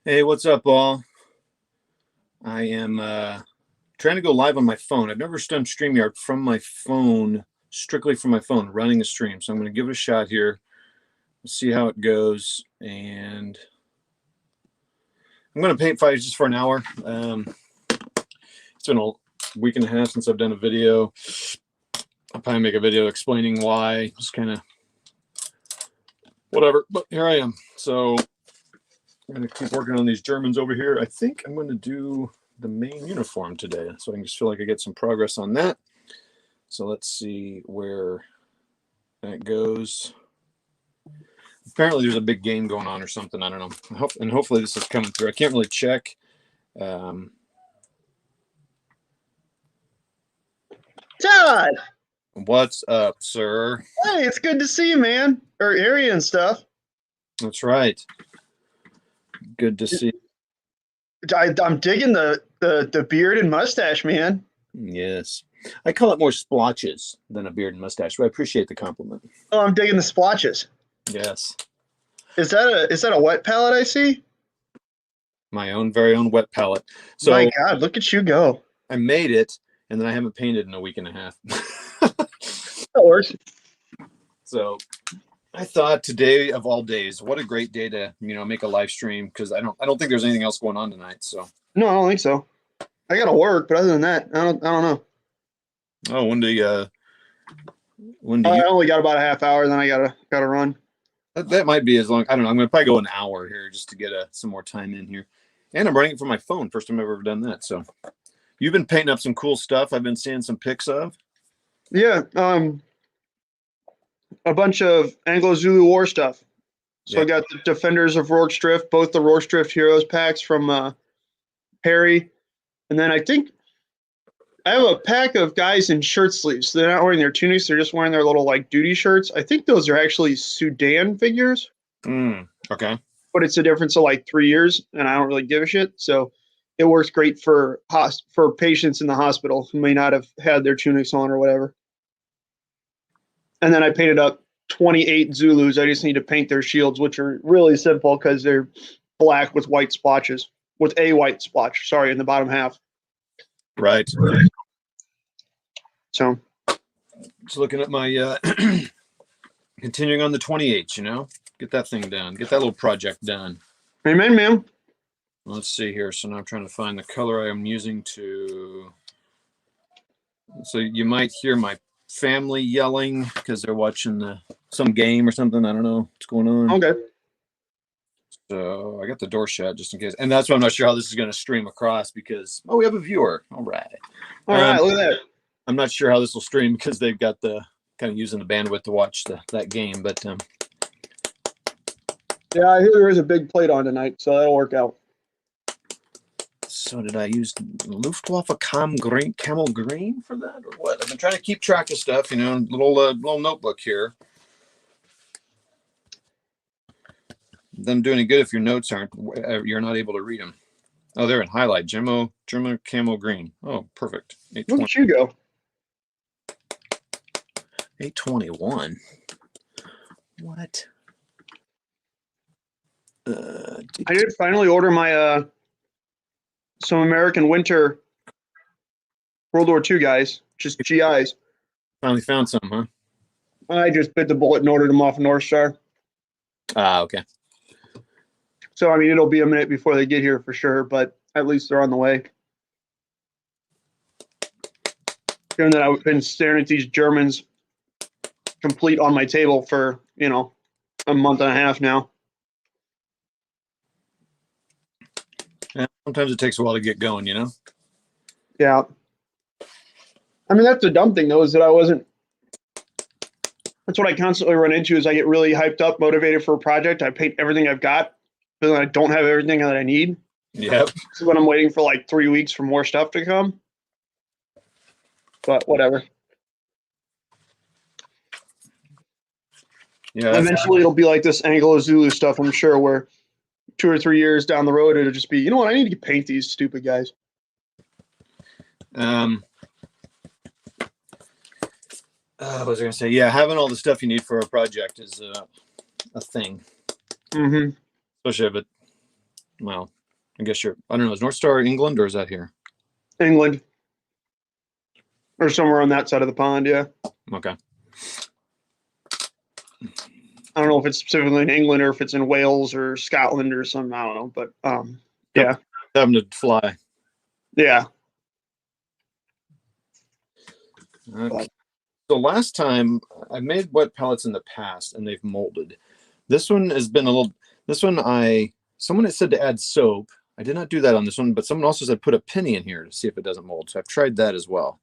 Hey, what's up, all? I am trying to go live on my phone. I've never done StreamYard from my phone, strictly from my phone, running a stream. So I'm going to give it a shot here. We'll see how it goes. And I'm going to paint fights just for an hour. It's been a week and a half since I've done a video. I'll probably make a video explaining why. Just kind of whatever. But here I am. So I'm going to keep working on these Germans over here. I think I'm going to do the main uniform today, so I can just feel like I get some progress on that. So let's see where that goes. Apparently there's a big game going on or something. I don't know. And hopefully this is coming through. I can't really check. Todd, What's up, sir? hey, it's good to see you, man. Or area and stuff. That's right. Good to see. I'm digging the beard and mustache, man. Yes. I call it more splotches than a beard and mustache, but I appreciate the compliment. Oh, I'm digging the splotches. Yes. Is that a wet palette I see? My own very own wet palette. So My God, look at you go. I made it, and then I haven't painted in a week and a half. That works. So I thought today of all days, what a great day to, make a live stream, because I don't think there's anything else going on tonight. So No, I don't think so. I gotta work, but other than that, I don't know. oh, when do you I only got about a half hour, then I gotta run. that might be as long. I don't know. I'm gonna probably go an hour here just to get some more time in here. And I'm running it from my phone. First time I've ever done that. So you've been painting up some cool stuff. I've been seeing some pics of. Yeah, a bunch of Anglo-Zulu War stuff. So Yeah. I got the Defenders of Rorke's Drift, both the Rorke's Drift Heroes packs from Perry. And then I think I have a pack of guys in shirt sleeves. They're not wearing their tunics. They're just wearing their little like duty shirts. I think those are actually Sudan figures, Okay. but it's a difference of like 3 years, and I don't really give a shit. So it works great for patients in the hospital who may not have had their tunics on or whatever. And then I painted up 28 Zulus. I just need to paint their shields, which are really simple because they're black with white splotches, with a white splotch, sorry, in the bottom half. Right. So Just looking at my continuing on the 28, get that thing done, get that little project done. amen, man. Let's see here. So now I'm trying to find the color I am using to. So you might hear my family yelling because they're watching some game or something. I don't know what's going on. Okay. So I got the door shut just in case. And that's why I'm not sure how this is going to stream across because, we have a viewer. All right. All right, look at that. I'm not sure how this will stream because they've got the kind of using the bandwidth to watch that game. But yeah, I hear there is a big plate on tonight, so that'll work out. So did I use Luftwaffe Camel Green for that or what? I've been trying to keep track of stuff, little notebook here. Doesn't do any good if your notes you're not able to read them. Oh, they're in highlight. German Camel Green. Oh, perfect. Look at you go. 821. What? I did finally order my some American Winter World War II guys, just GIs. Finally found some, huh? I just bit the bullet and ordered them off North Star. Ah, okay. So, I mean, it'll be a minute before they get here for sure, but at least they're on the way. Given that I've been staring at these Germans complete on my table for, a month and a half now. Yeah, sometimes it takes a while to get going, Yeah. I mean, that's the dumb thing, though, is that that's what I constantly run into is I get really hyped up, motivated for a project. I paint everything I've got, but then I don't have everything that I need. Yep. So when I'm waiting for like 3 weeks for more stuff to come. But whatever. Yeah. Eventually it'll be like this Anglo-Zulu stuff, I'm sure, where 2 or 3 years down the road, it'll just be, you know what, I need to paint these stupid guys. What was I going to say? Yeah, having all the stuff you need for a project is a thing. Mm-hmm. Especially if I guess I don't know, is North Star England or is that here? England. Or somewhere on that side of the pond, yeah. Okay. I don't know if it's specifically in England or if it's in Wales or Scotland or something. I don't know, but yeah, Having to fly. yeah. Okay. So last time I made wet pellets in the past and they've molded. This one has been a little, someone had said to add soap. I did not do that on this one, but someone also said put a penny in here to see if it doesn't mold. So I've tried that as well.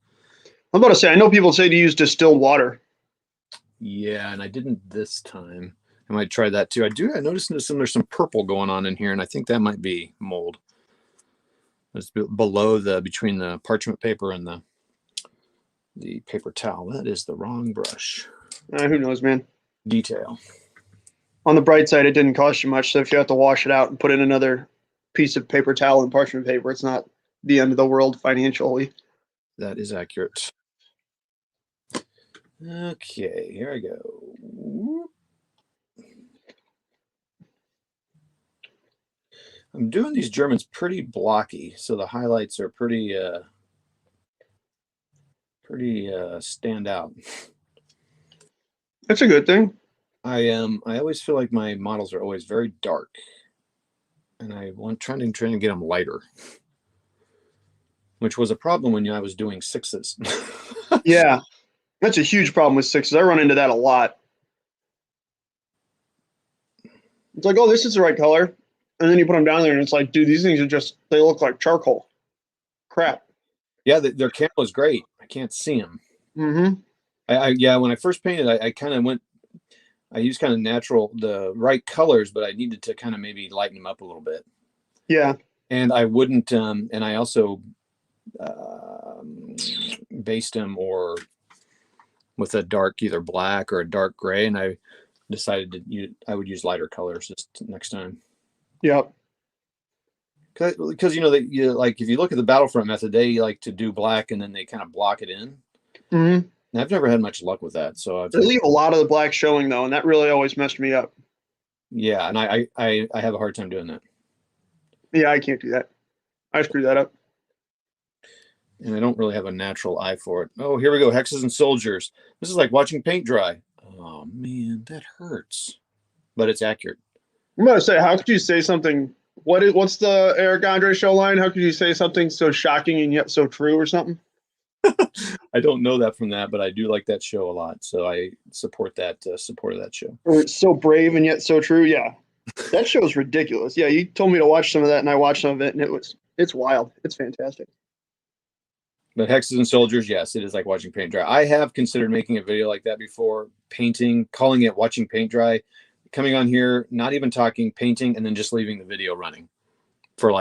I'm about to say, I know people say to use distilled water. Yeah, and I didn't this time. I might try that too. I noticed there's some purple going on in here, and I think that might be mold. It's below between the parchment paper and the paper towel. That is the wrong brush. Who knows, man? Detail. On the bright side, it didn't cost you much. So if you have to wash it out and put in another piece of paper towel and parchment paper, it's not the end of the world financially. That is accurate. Okay, here I go. I'm doing these Germans pretty blocky, so the highlights are pretty stand out. That's a good thing. I always feel like my models are always very dark, and I want trying to get them lighter, which was a problem when I was doing 6s. Yeah, that's a huge problem with 6s. I run into that a lot. It's like, oh, this is the right color. And then you put them down there and it's like, dude, these things they look like charcoal. Crap. Yeah, their camera is great. I can't see them. Mm-hmm. Yeah, when I first painted, I used kind of the right colors, but I needed to kind of maybe lighten them up a little bit. Yeah. And I wouldn't, and I also based them with a dark, either black or a dark gray. And I decided I would use lighter colors this next time. Yep. Because like if you look at the Battlefront method, they like to do black and then they kind of block it in. Mm-hmm. And I've never had much luck with that. So they leave a lot of the black showing though, and that really always messed me up. Yeah, and I have a hard time doing that. Yeah, I can't do that. I screw that up. And I don't really have a natural eye for it. Oh, here we go. Hexes and soldiers. This is like watching paint dry. Oh man, that hurts. But it's accurate. I'm gonna say, how could you say something? What's the Eric Andre show line? How could you say something so shocking and yet so true, or something? I don't know that from that, but I do like that show a lot, so I support that. Support of that show. Or it's so brave and yet so true. Yeah, that show is ridiculous. Yeah, you told me to watch some of that, and I watched some of it, and it's wild. It's fantastic. But Hexes and Soldiers, yes, it is like watching paint dry. I have considered making a video like that before, painting, calling it watching paint dry, coming on here, not even talking, painting, and then just leaving the video running for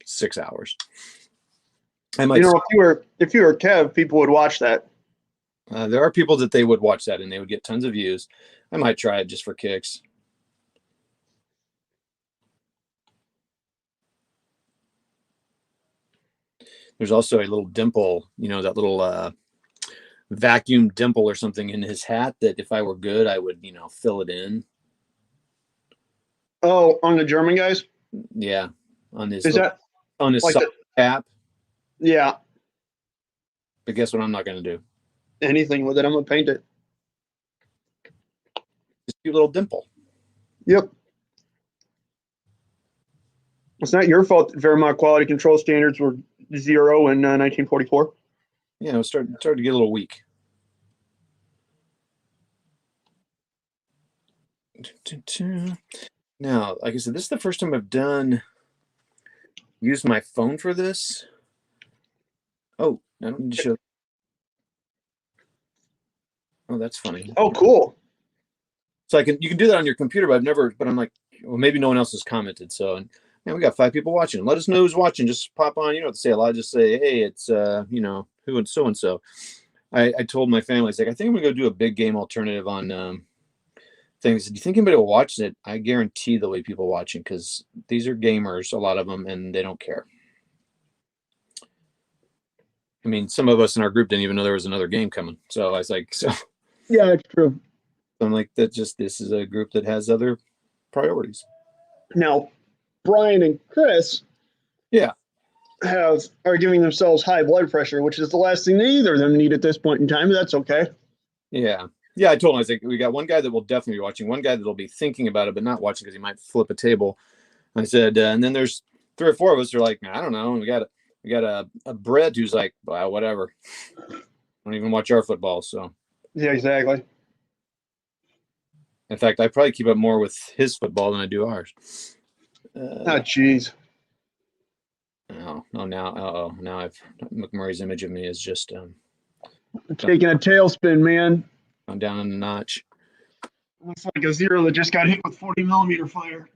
6 hours. I might, if you were Kev, people would watch that. There are people that they would watch that and they would get tons of views. I might try it just for kicks. There's also a little dimple, that little vacuum dimple or something in his hat that if I were good, I would, fill it in. Oh, on the German guys? Yeah. On his like cap. Yeah. But guess what I'm not going to do? Anything with it. I'm going to paint it. Just a little dimple. Yep. It's not your fault that Vermont quality control standards were 0 in 1944. Yeah, it started to get a little weak. Now, like I said, this is the first time I've used my phone for this. Oh, I don't need to show. Oh, that's funny. Oh, cool. So you can do that on your computer, but I'm like, well, maybe no one else has commented. So, we got 5 people watching. Let us know who's watching. Just pop on. You don't have to say a lot. Just say, hey, it's who and so and so. I told my family, it's like, I think I'm gonna go do a big game alternative on things. Do you think anybody will watch it? I guarantee there'll be people watching because these are gamers, a lot of them, and they don't care. I mean, some of us in our group didn't even know there was another game coming. So I was like, yeah, it's true. I'm like, this is a group that has other priorities. Now, Brian and Chris Yeah. are giving themselves high blood pressure, which is the last thing that either of them need at this point in time. That's okay. Yeah. Yeah, I told him, I was like, we got one guy that will definitely be watching, one guy that'll be thinking about it, but not watching because he might flip a table. I said, and then there's 3 or 4 of us who are like, I don't know. And we got a Brett who's like, well, whatever. Don't even watch our football. So, Yeah, exactly. in fact, I probably keep up more with his football than I do ours. Oh, jeez. No, now McMurray's image of me is just Taking a tailspin, man. I'm down in a notch. Looks like a zero that just got hit with 40 millimeter fire.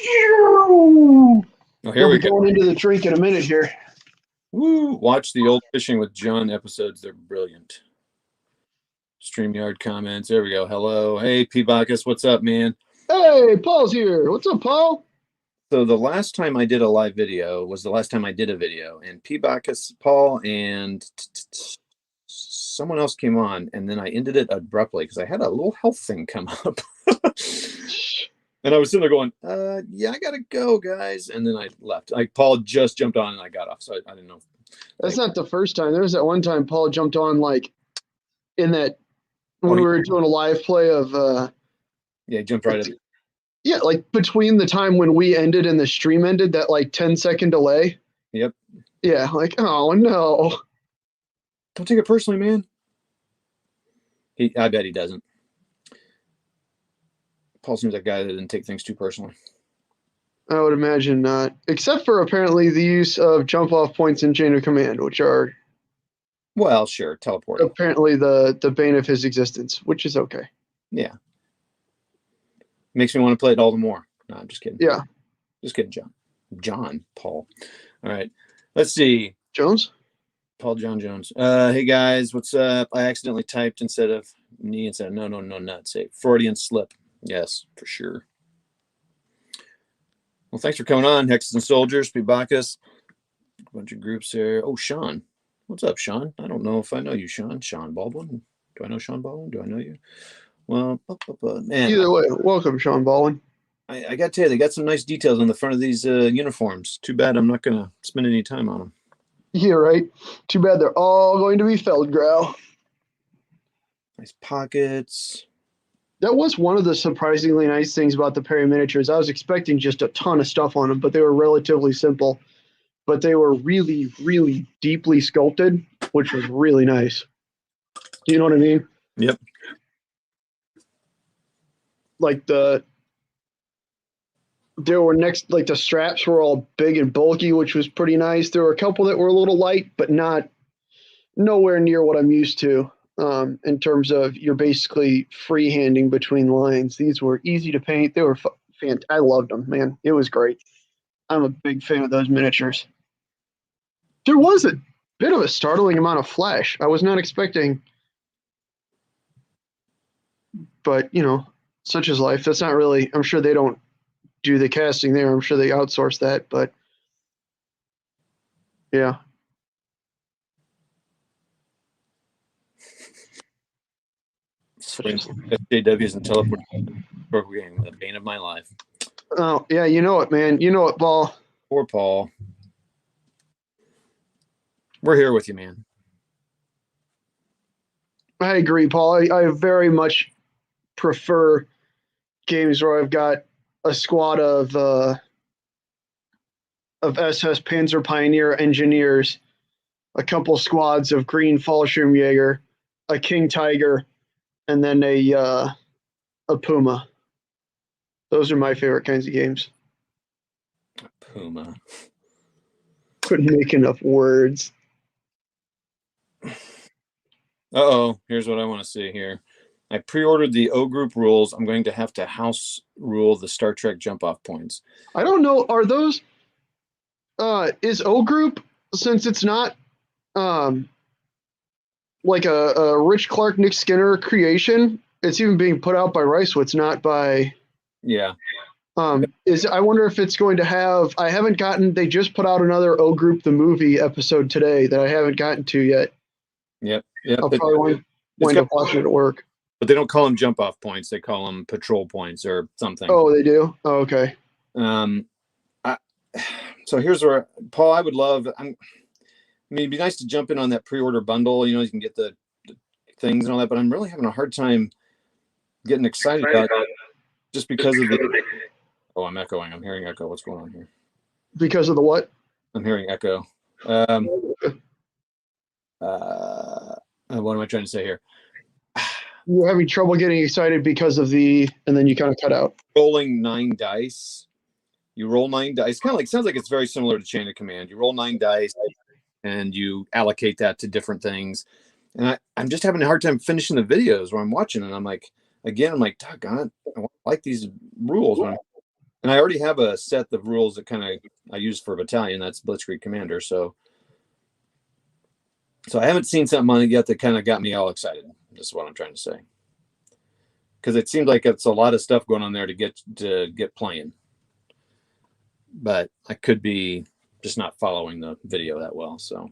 Oh, here we go. Going into the drink in a minute here. Woo! Watch the old Fishing with John episodes. They're brilliant. StreamYard comments. There we go. Hello. Hey, P. Bacchus. What's up, man? Hey, Paul's here. What's up, Paul? So the last time I did a live video was the last time I did a video. And P. Bacchus, Paul, and someone else came on. And then I ended it abruptly because I had a little health thing come up. And I was sitting there going, yeah, I got to go, guys. And then I left. Like Paul just jumped on and I got off. So I didn't know. That's not the first time. There was that one time Paul jumped on, like, in that when we were doing a live play of yeah, he jumped right at it. Yeah, like between the time when we ended and the stream ended, that like 10-second delay. Yep. Yeah, like, oh no. Don't take it personally, man. I bet he doesn't. Paul seems like a guy that didn't take things too personally. I would imagine not. Except for apparently the use of jump off points in chain of command, which are Well, sure, teleporting. apparently the bane of his existence, which is okay. Yeah. Makes me want to play it all the more. No, I'm just kidding. Yeah. Just kidding, Paul. All right. Let's see. Jones? Paul John Jones. Hey guys, what's up? I accidentally typed instead of knee instead of no, not say Freudian slip. Yes, for sure. Well, thanks for coming on, Hexes and Soldiers, P. Bacchus. A bunch of groups here. Oh, Sean. What's up, Sean? I don't know if I know you, Sean. Sean Baldwin. Do I know Sean Baldwin? Do I know you? Well, man. Either way, welcome, Sean Baldwin. I got to tell you, they got some nice details on the front of these uniforms. Too bad I'm not going to spend any time on them. Yeah, right. Too bad they're all going to be Feldgrau. Nice pockets. That was one of the surprisingly nice things about the Perry miniatures. I was expecting just a ton of stuff on them, but they were relatively simple. But they were really, really deeply sculpted, which was really nice. You know what I mean? Yep. Like the straps were all big and bulky, which was pretty nice. There were a couple that were a little light, but nowhere near what I'm used to. In terms of you're basically freehanding between lines. These were easy to paint. They were fantastic. I loved them, man. It was great. I'm a big fan of those miniatures. There was a bit of a startling amount of flash. I was not expecting, but such is life. That's not really, I'm sure they don't do the casting there. I'm sure they outsource that, but yeah. SJWs and teleport game, the bane of my life. Oh, yeah, you know it, man. You know it, Paul. Poor Paul. We're here with you, man. I agree, Paul. I very much prefer games where I've got a squad of SS Panzer Pioneer engineers, a couple squads of Green Fallschirmjäger, a King Tiger, and then a Puma. Those are my favorite kinds of games. Puma. Couldn't make enough words. Uh-oh, here's what I want to see here. I pre-ordered the O group rules. I'm going to have to house rule the Star Trek jump-off points. I don't know. Are those is O group, since it's not like a Rich Clark, Nick Skinner creation, it's even being put out by Ricewitz, not by Yeah. I wonder if it's going to have, I haven't gotten, they just put out another O Group the movie episode today that I haven't gotten to yet. Yep. I'll probably wind up watching it at work. But they don't call them jump off points, they call them patrol points or something. Oh, they do? Oh, okay. so here's where, Paul, I would love, I mean, it'd be nice to jump in on that pre-order bundle. You can get the things and all that, but I'm really having a hard time getting excited about it just because of the, oh, I'm echoing. I'm hearing echo. What's going on here? Because of the what? I'm hearing echo. What am I trying to say here? You're having trouble getting excited because of and then you kind of cut out. Rolling 9 dice. You roll 9 dice. Kind of like, sounds like it's very similar to Chain of Command. You roll 9 dice and you allocate that to different things. And I'm just having a hard time finishing the videos where I'm watching, and I'm like, doggone it, I like these rules. And I already have a set of rules that I use for a battalion. That's Blitzkrieg Commander. So I haven't seen something on it yet that kind of got me all excited. This is what I'm trying to say. Because it seems like it's a lot of stuff going on there to get playing. But I could be just not following the video that well. So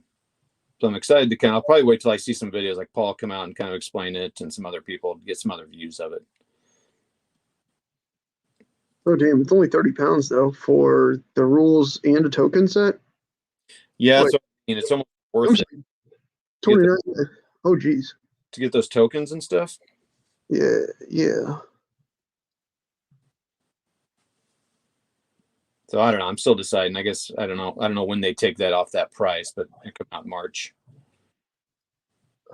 I'm excited to I'll probably wait till I see some videos like Paul come out and kind of explain it, and some other people get some other views of it. Oh, damn. It's only 30 pounds, though, for the rules and a token set. Yeah. So, it's almost worth it. 29. Oh, geez. To get those tokens and stuff. Yeah. So I don't know. I'm still deciding. I guess I don't know when they take that off that price, but it comes out March.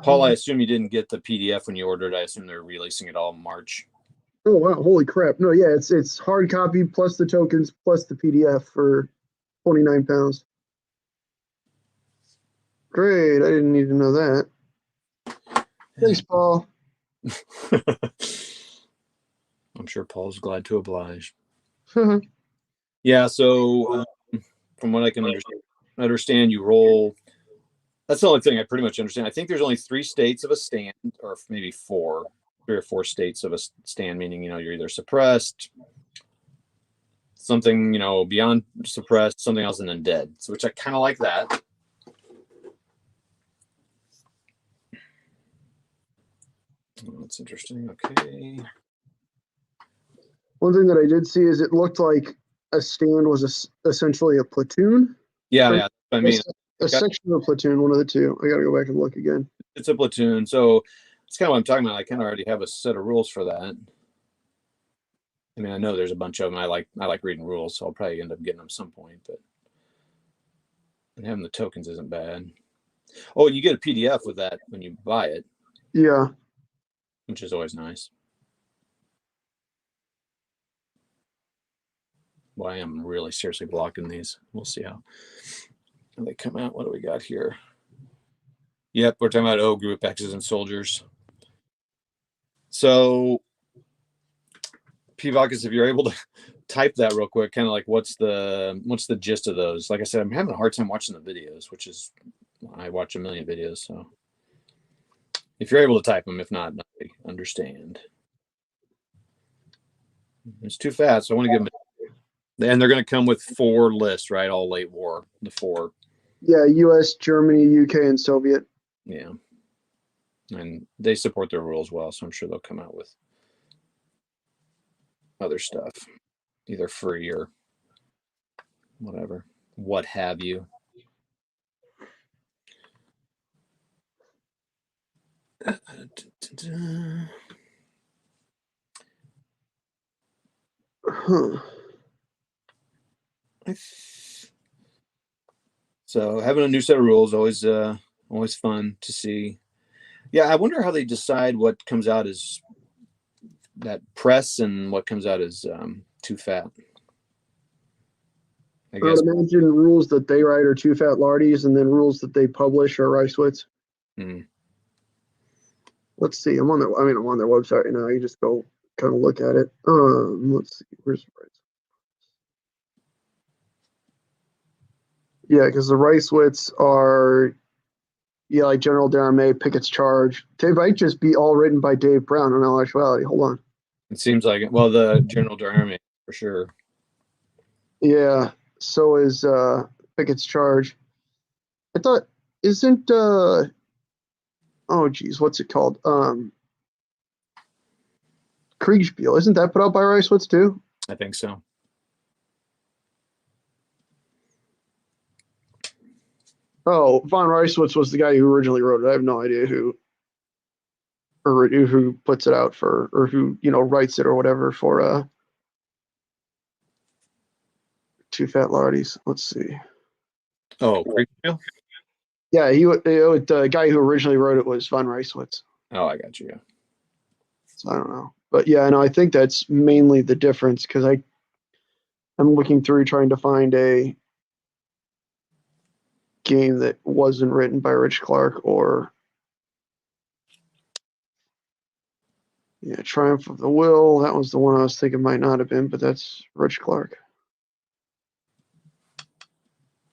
Paul, I assume you didn't get the PDF when you ordered. I assume they're releasing it all in March. Oh wow! Holy crap! No, yeah, it's hard copy plus the tokens plus the PDF for 29 pounds. Great! I didn't need to know that. Thanks, Paul. I'm sure Paul's glad to oblige. Yeah. So from what I can understand, you roll. That's the only thing I pretty much understand. I think there's only 3 states of a stand, or maybe 3 or 4 states of a stand, meaning, you're either suppressed, something, beyond suppressed, something else, and then dead. So, which I kind of like that. Oh, that's interesting. Okay. One thing that I did see is it looked like a stand was essentially a platoon. Yeah. I mean, a section of a platoon, one of the two. I got to go back and look again. It's a platoon, so it's kind of what I'm talking about. I kind of already have a set of rules for that. I mean, I know there's a bunch of them. I like reading rules, so I'll probably end up getting them at some point. But and having the tokens isn't bad. Oh, and you get a PDF with that when you buy it. Yeah, which is always nice. Well, I am really seriously blocking these. We'll see how they come out. What do we got here? Yep, we're talking about O group X's and soldiers. So, Pivakis, if you're able to type that real quick, kind of like what's the gist of those? Like I said, I'm having a hard time watching the videos, which is I watch a million videos. So, if you're able to type them, if not, I understand. It's too fast. So I want to give them. And they're going to come with 4 lists, right? All late war, the 4. Yeah, U.S., Germany, UK, and Soviet. Yeah. And they support their rules well, so I'm sure they'll come out with other stuff, either free or whatever, what have you. Huh. So having a new set of rules always fun to see. Yeah, I wonder how they decide what comes out as that press and what comes out as too fat. I guess. I would imagine rules that they write are too fat lardies, and then rules that they publish are Reiswitz. Let's see. I'm on their website right now. You just go kind of look at it. Let's see. Where's the Reiswitz? Yeah, because the Reiswitz are, like General Darame, Pickett's Charge. They might just be all written by Dave Brown in all actuality. Hold on. It seems like it. Well, the General Darame for sure. Yeah. So is Pickett's Charge. I thought, isn't oh geez, what's it called? Kriegspiel. Isn't that put out by Reiswitz too? I think so. Oh, von Reiswitz was the guy who originally wrote it. I have no idea who puts it out for, or who writes it or whatever for Two Fat Lardies. Let's see. Oh, Creepsville? Yeah, the guy who originally wrote it was von Reiswitz. Oh, I got you. Yeah. So I don't know, but yeah, no, I think that's mainly the difference because I'm looking through trying to find a game that wasn't written by Rich Clark or yeah, Triumph of the Will. That was the one I was thinking might not have been, but that's Rich Clark.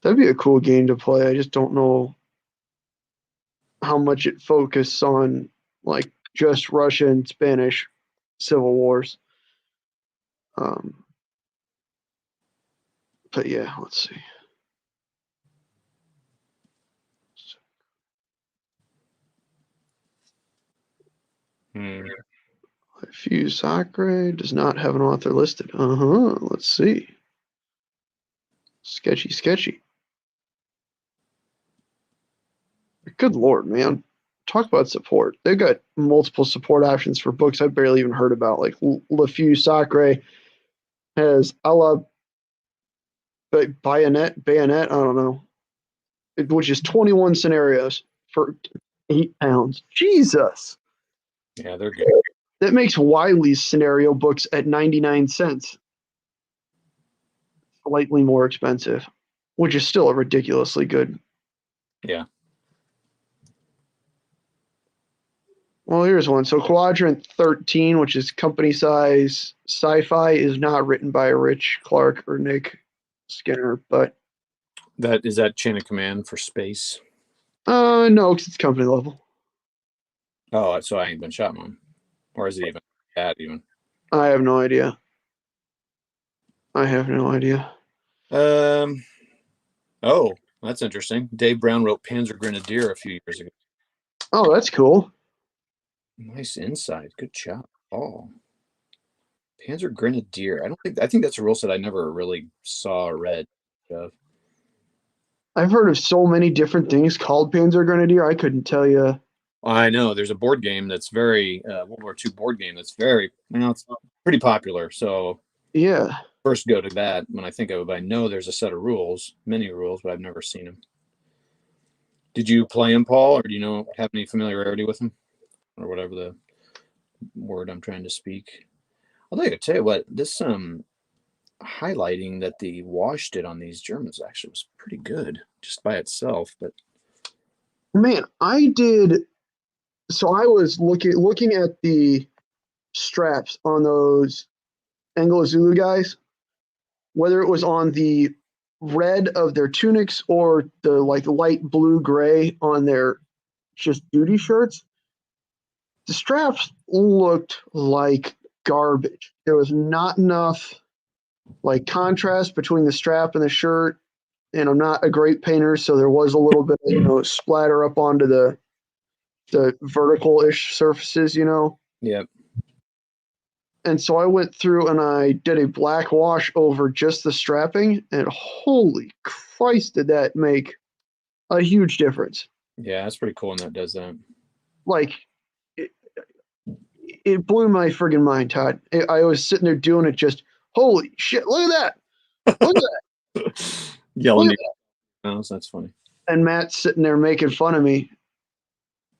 That'd be a cool game to play. I just don't know how much it focuses on like just Russia and Spanish civil wars. But yeah, let's see. Hmm. Fuse Sacre does not have an author listed. Let's see. Sketchy, sketchy. Good lord, man. Talk about support. They've got multiple support options for books I barely even heard about. Like Le Fuse Sacre has a la Bayonet, I don't know, which is 21 scenarios for £8. Jesus. Yeah, they're good. That makes Wiley's scenario books at 99 cents. Slightly more expensive, which is still a ridiculously good. Yeah. Well, here's one. So Quadrant 13, which is company size sci-fi, is not written by Rich Clark or Nick Skinner, but That Chain of Command for space. no, because it's company level. Oh, so I ain't been shot on. Or is it even that even? I have no idea. I have no idea. Oh, that's interesting. Dave Brown wrote Panzer Grenadier a few years ago. Oh, that's cool. Nice insight. Good job. Oh, Panzer Grenadier. I think that's a rule set I never really saw or read of. I've heard of so many different things called Panzer Grenadier. I couldn't tell you. I know there's a board game that's very World War II board game that's very it's pretty popular. So Yeah. first go to that when I think of it. But I know there's a set of rules, many rules, but I've never seen them. Did you play him, Paul, or do you have any familiarity with him, or whatever the word I'm trying to speak? I'll tell you what, this highlighting that the Wash did on these Germans actually was pretty good just by itself. But Man, I did. So I was looking at the straps on those Anglo Zulu guys, whether it was on the red of their tunics or the like light blue gray on their just duty shirts. The straps looked like garbage. There was not enough like contrast between the strap and the shirt. And I'm not a great painter, so there was a little bit of splatter up onto the vertical-ish surfaces. yeah, And so I went through and I did a black wash over just the strapping, and holy Christ, did that make a huge difference. yeah, that's pretty cool when that does that. Like, it blew my friggin' mind, Todd. I was sitting there doing it just, holy shit, look at that. Look at that. Yelling Look at at the mouse, that's funny. And Matt's sitting there making fun of me.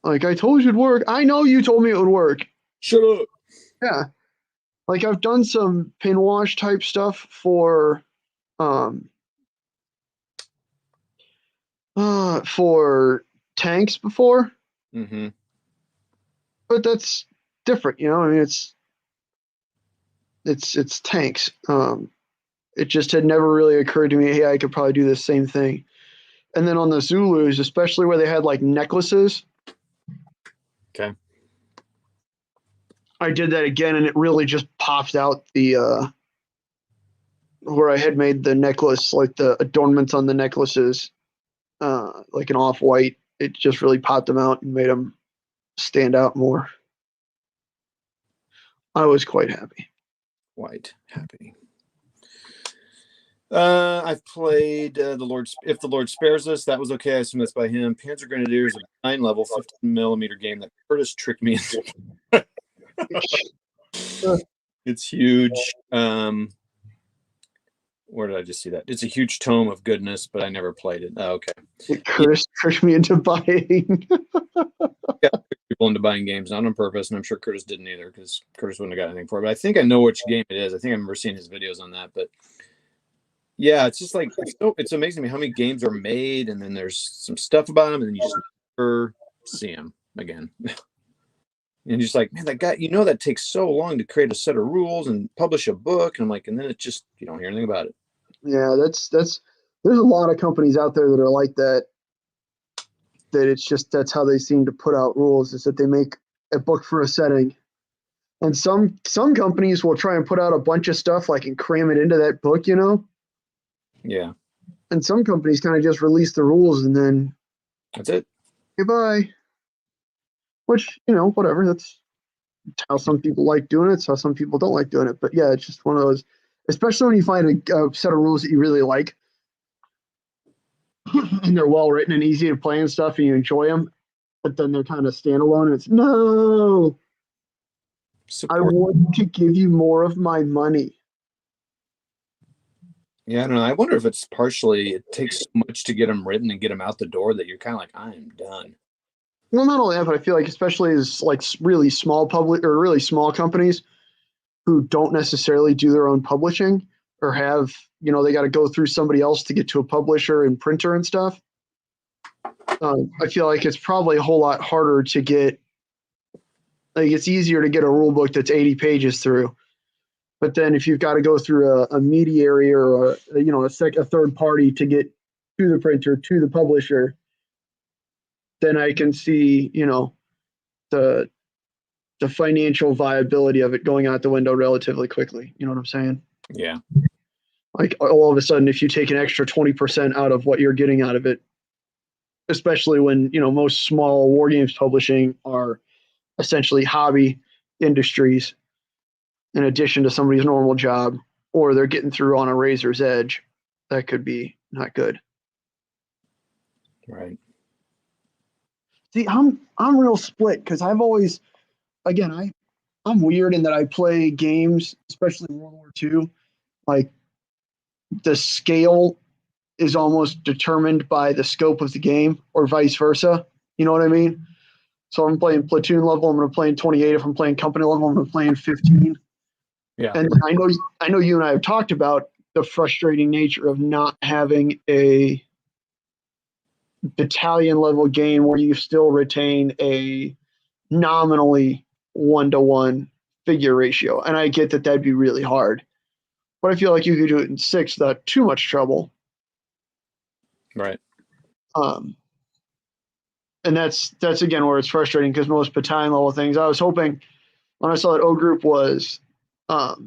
Like, I told you it'd work. I know you told me it would work. Shut up. Yeah. Like, I've done some pin wash type stuff for tanks before, Mm-hmm. but that's different, I mean, it's tanks. It just had never really occurred to me, hey, I could probably do the same thing. And then on the Zulus, especially where they had like necklaces, Okay. I did that again, and it really just popped out the where I had made the necklace, like the adornments on the necklaces, like an off white. It just really popped them out and made them stand out more. I was quite happy. White happy. I've played the Lord. If the Lord spares us, that was okay. I assume that's by him. Panzer Grenadiers, a 9 level, 15mm game that Curtis tricked me into. It's huge. Where did I just see that? It's a huge tome of goodness, but I never played it. Oh, okay. Curtis tricked me into buying. Yeah, people into buying games, not on purpose, and I'm sure Curtis didn't either, because Curtis wouldn't have got anything for it. But I think I know which game it is. I think I remember seeing his videos on that. But yeah, it's just like it's amazing to me how many games are made, and then there's some stuff about them, and then you just never see them again. And you're just like, man, that guy, that takes so long to create a set of rules and publish a book. And I'm like, and then it just, you don't hear anything about it. Yeah, that's there's a lot of companies out there that are like that. That it's just that's how they seem to put out rules is that they make a book for a setting. And some companies will try and put out a bunch of stuff like and cram it into that book, Yeah. And some companies kind of just release the rules and then That's it. goodbye. Which, whatever. That's how some people like doing it. It's how some people don't like doing it. But yeah, it's just one of those, especially when you find a set of rules that you really like and they're well written and easy to play and stuff and you enjoy them, but then they're kind of standalone and it's no, I want to give you more of my money. Yeah, I don't know. I wonder if it's partially it takes so much to get them written and get them out the door that you're kind of like, I am done. Well, not only that, but I feel like especially as like really small public or really small companies who don't necessarily do their own publishing or have, they got to go through somebody else to get to a publisher and printer and stuff. I feel like it's probably a whole lot harder to get. Like it's easier to get a rule book that's 80 pages through, but then if you've got to go through a mediary or a third party to get to the printer to the publisher, then I can see the financial viability of it going out the window relatively quickly. You know what I'm saying? Yeah. Like all of a sudden, if you take an extra 20% out of what you're getting out of it, especially when most small war games publishing are essentially hobby industries in addition to somebody's normal job, or they're getting through on a razor's edge, that could be not good. Right. See, I'm real split because I've always, again, I'm weird in that I play games, especially World War II. Like the scale is almost determined by the scope of the game, or vice versa. You know what I mean? So I'm playing platoon level. I'm going to play in 28. If I'm playing company level, I'm going to play in 15. Yeah. And I know you and I have talked about the frustrating nature of not having a battalion level game where you still retain a nominally 1-to-1 figure ratio. And I get that that'd be really hard, but I feel like you could do it in 6 without too much trouble. Right. And that's again where it's frustrating because most battalion level things. I was hoping when I saw that O group was, what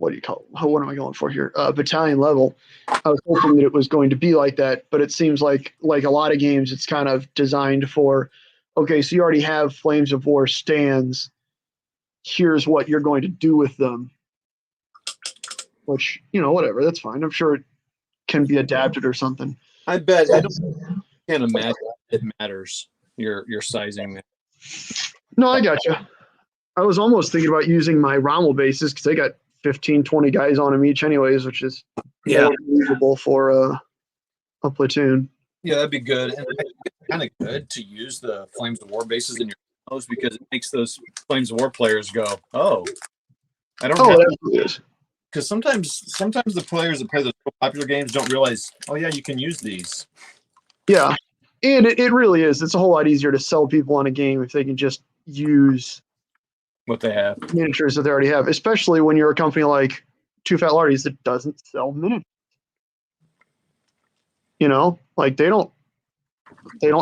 do you call it? What am I going for here? Battalion level. I was hoping that it was going to be like that, but it seems like a lot of games, it's kind of designed for, okay, so you already have Flames of War stands. Here's what you're going to do with them. Which, whatever, that's fine. I'm sure it can be adapted or something. I bet can't imagine it matters your sizing. No, I got you. I was almost thinking about using my Rommel bases because they got 15, 20 guys on them each anyways, which is more believable for a platoon. Yeah, that'd be good. And it's kind of good to use the Flames of War bases in your house because it makes those Flames of War players go, oh, I don't know. Because sometimes the players that play those popular games don't realize, oh yeah, you can use these. Yeah, and it really is. It's a whole lot easier to sell people on a game if they can just use what they have, miniatures that they already have, especially when you're a company like Two Fat Lardies that doesn't sell miniatures. Like they don't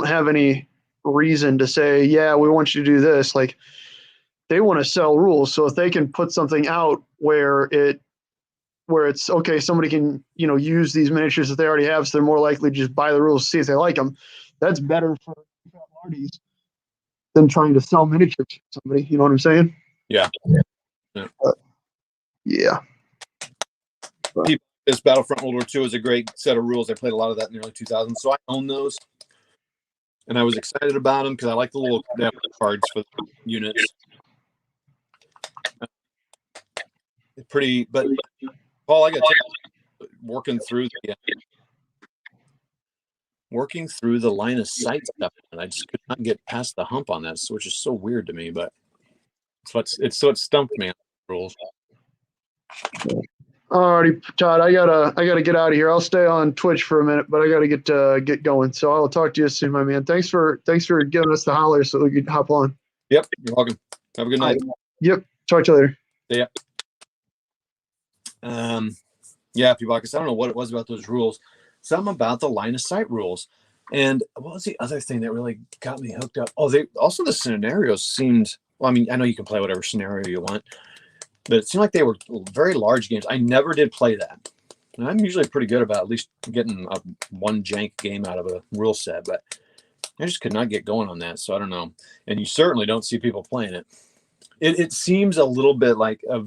have any reason to say, yeah, we want you to do this. Like they want to sell rules. So if they can put something out where it's okay, somebody can, use these miniatures that they already have, so they're more likely to just buy the rules, see if they like them. That's better for parties than trying to sell miniatures to somebody. You know what I'm saying? Yeah. Yeah. this Battlefront World War II is a great set of rules. I played a lot of that in the early 2000s, so I own those, and I was excited about them because I like the little cards for the units. Pretty, but Paul, I got working through the line of sight stuff, and I just could not get past the hump on that, which is so weird to me. But it stumped me on the rules. Alrighty, Todd, I gotta get out of here. I'll stay on Twitch for a minute, but I gotta get going. So I'll talk to you soon, my man. Thanks for giving us the holler so we could hop on. Yep, you're welcome. Have a good night. Yep, talk to you later. Yeah. Yeah, Pubakis, I don't know what it was about those rules. Something about the line of sight rules. And what was the other thing that really got me hooked up? Oh, the scenarios seemed, well, I mean, I know you can play whatever scenario you want, but it seemed like they were very large games. I never did play that. And I'm usually pretty good about at least getting one jank game out of a rule set, but I just could not get going on that. So I don't know. And you certainly don't see people playing it. It seems a little bit like a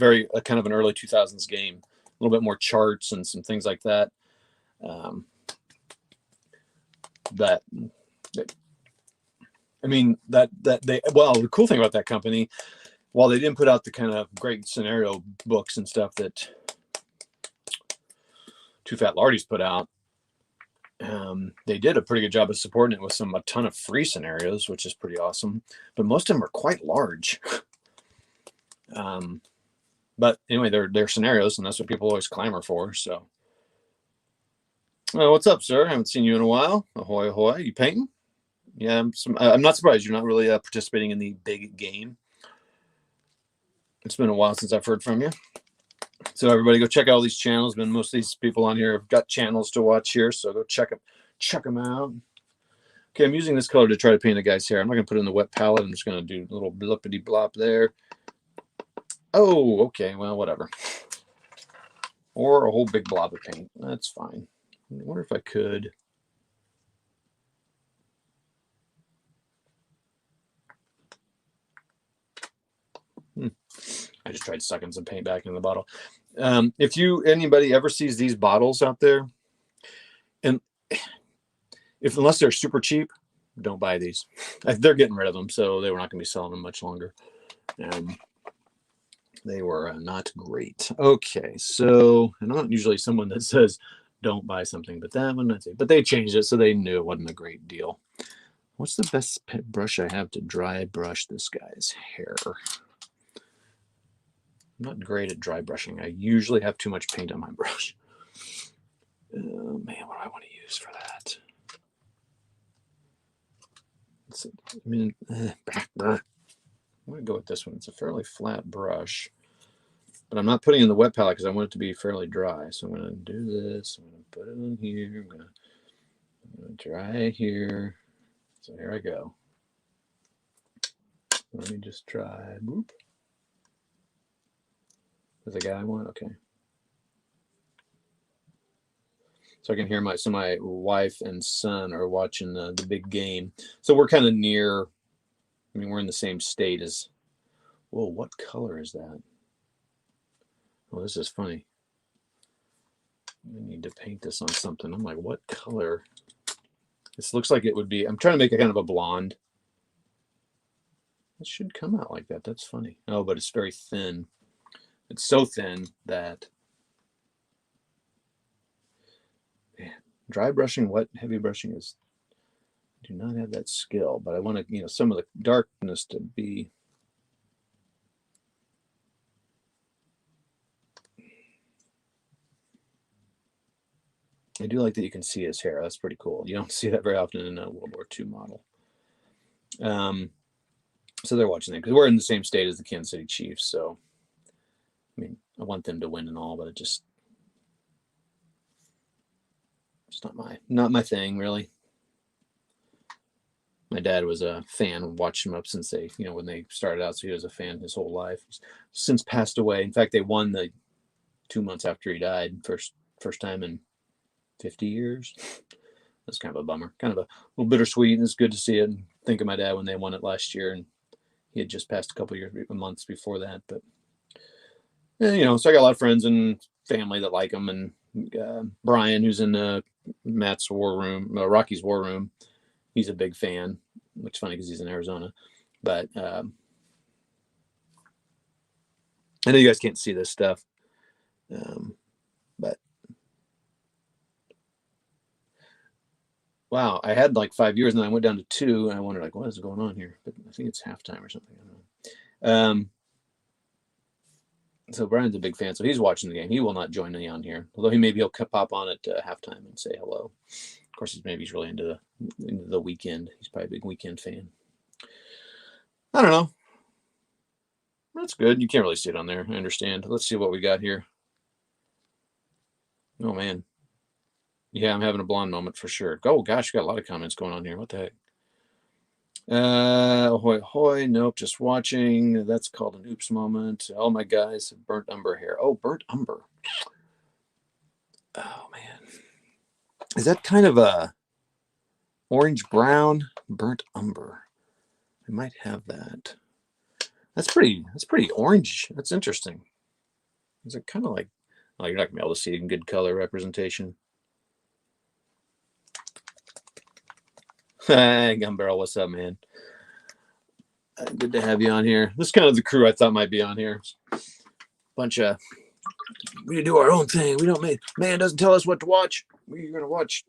kind of an early 2000s game, a little bit more charts and some things like that. I mean, the cool thing about that company, while they didn't put out the kind of great scenario books and stuff that Two Fat Lardies put out, they did a pretty good job of supporting it with a ton of free scenarios, which is pretty awesome. But most of them are quite large. But anyway, they're scenarios, and that's what people always clamor for. So, what's up, sir? I haven't seen you in a while. Ahoy, ahoy! You painting? Yeah, I'm not surprised you're not really participating in the big game. It's been a while since I've heard from you. So everybody, go check out all these channels. Most of these people on here have got channels to watch here, so go check them out. Okay, I'm using this color to try to paint a guy's hair. I'm not gonna put it in the wet palette. I'm just gonna do a little blippity blop there. Oh, okay. Well, whatever. Or a whole big blob of paint. That's fine. I wonder if I could. I just tried sucking some paint back in the bottle. If anybody ever sees these bottles out there, and unless they're super cheap, don't buy these. They're getting rid of them, so they were not going to be selling them much longer. They were not great. Okay, so I'm not usually someone that says don't buy something, but that one, but they changed it, so they knew it wasn't a great deal. What's the best brush I have to dry brush this guy's hair? I'm not great at dry brushing. I usually have too much paint on my brush. Oh man, what do I want to use for that? I'm going to go with this one. It's a fairly flat brush, but I'm not putting it in the wet palette because I want it to be fairly dry. So I'm going to do this. I'm going to put it on here. I'm going to dry it here. So here I go. Let me just try. Boop. Is the guy I want? Okay. So I can hear my wife and son are watching the big game. So we're kind of near. I mean, we're in the same state as. Whoa, what color is that? Oh, this is funny. I need to paint this on something. I'm like, what color? This looks like it would be. I'm trying to make a kind of a blonde. It should come out like that. That's funny. Oh, but it's very thin. It's so thin that. Man, dry brushing, wet, heavy brushing is. I do not have that skill, but I want to, some of the darkness to be. I do like that you can see his hair. That's pretty cool. You don't see that very often in a World War II model. So they're watching that because we're in the same state as the Kansas City Chiefs. So, I mean, I want them to win and all, but it's not my thing really. My dad was a fan, watched him up since when they started out. So he was a fan his whole life. He's since passed away. In fact, they won the 2 months after he died, first time in 50 years. That's kind of a bummer, kind of a little bittersweet. And it's good to see it and think of my dad when they won it last year. And he had just passed a couple of months before that. But, so I got a lot of friends and family that like him, and Brian, who's in Matt's war room, Rocky's war room, he's a big fan, which is funny because he's in Arizona. But I know you guys can't see this stuff, but wow, I had like 5 years, and then I went down to 2, and I wondered like, what is going on here? But I think it's halftime or something. I don't know. So Brian's a big fan, so he's watching the game. He will not join me on here, although he'll pop on at halftime and say hello. Of course, he's really into the weekend. He's probably a big weekend fan. I don't know. That's good. You can't really see it on there. I understand. Let's see what we got here. Oh man, yeah, I'm having a blonde moment for sure. Oh gosh, we got a lot of comments going on here. What the heck? Hoy hoy, nope, just watching. That's called an oops moment. Oh my guys, burnt umber hair. Oh, burnt umber. Oh man, is that kind of a orange brown burnt umber? I might have that. That's pretty orange. That's interesting. Is it kind of like, oh, you're not gonna be able to see it in good color representation. Hey, Gun Barrel, what's up, man? Good to have you on here. This is kind of the crew I thought might be on here. Bunch of, we do our own thing. We don't man doesn't tell us what to watch. We're gonna watch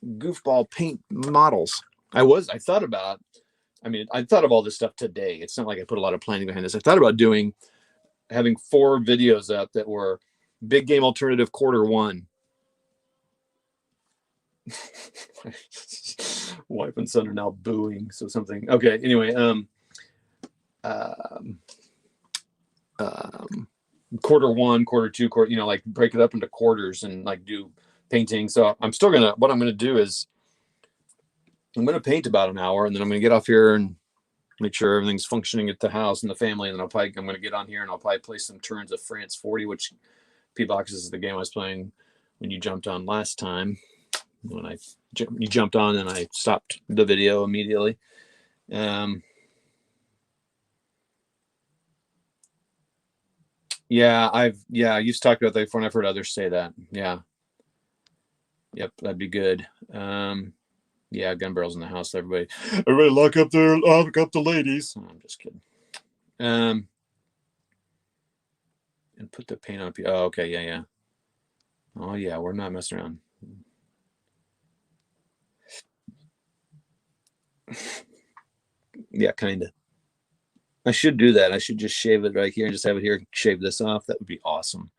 goofball paint models. I thought of all this stuff today. It's not like I put a lot of planning behind this. I thought about having 4 videos up that were big game alternative Q1. Wife and son are now booing. So something. Okay. Anyway, Q1, Q2, like break it up into quarters and like do painting. So what I'm gonna do is I'm gonna paint about an hour, and then I'm gonna get off here and make sure everything's functioning at the house and the family, and then I'm gonna get on here and I'll probably play some turns of France 40, which P-Box is the game I was playing when you jumped on last time. When you jumped on and I stopped the video immediately. I used to talk about that before, and I've heard others say that. Yeah. Yep, that'd be good. Gun barrels in the house. Everybody lock up the ladies. Oh, I'm just kidding. And put the paint on. Oh, okay, yeah. Oh yeah, we're not messing around. Yeah, kind of. I should do that. I should just shave it right here and just have it here. Shave this off. That would be awesome.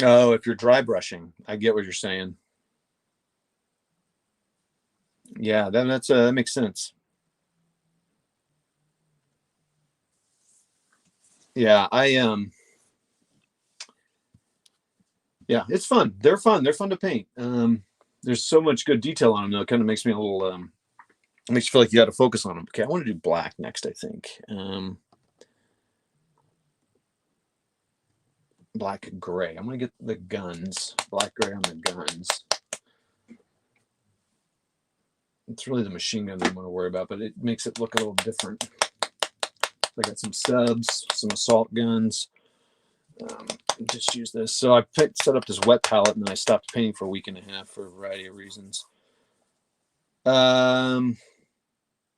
Oh, if you're dry brushing, I get what you're saying. Yeah, that makes sense. Yeah, yeah, it's fun. They're fun. They're fun to paint. There's so much good detail on them, though. It kind of makes me a little, makes you feel like you got to focus on them. Okay, I want to do black next, I think. Black gray. I'm going to get the guns. Black gray on the guns. It's really the machine gun that I'm going to worry about, but it makes it look a little different. I got some subs, some assault guns. Just use this. So I set up this wet palette, and then I stopped painting for a week and a half for a variety of reasons. I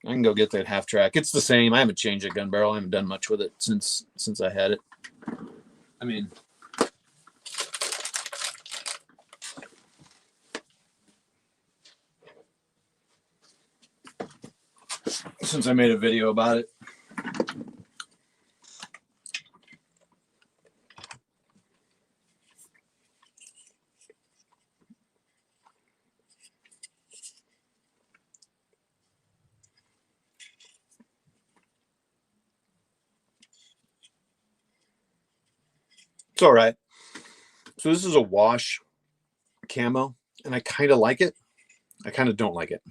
can go get that half track. It's the same. I haven't changed the gun barrel. I haven't done much with it since I had it. I mean, since I made a video about it. It's all right. So this is a wash camo, and I kind of like it. I kind of don't like it.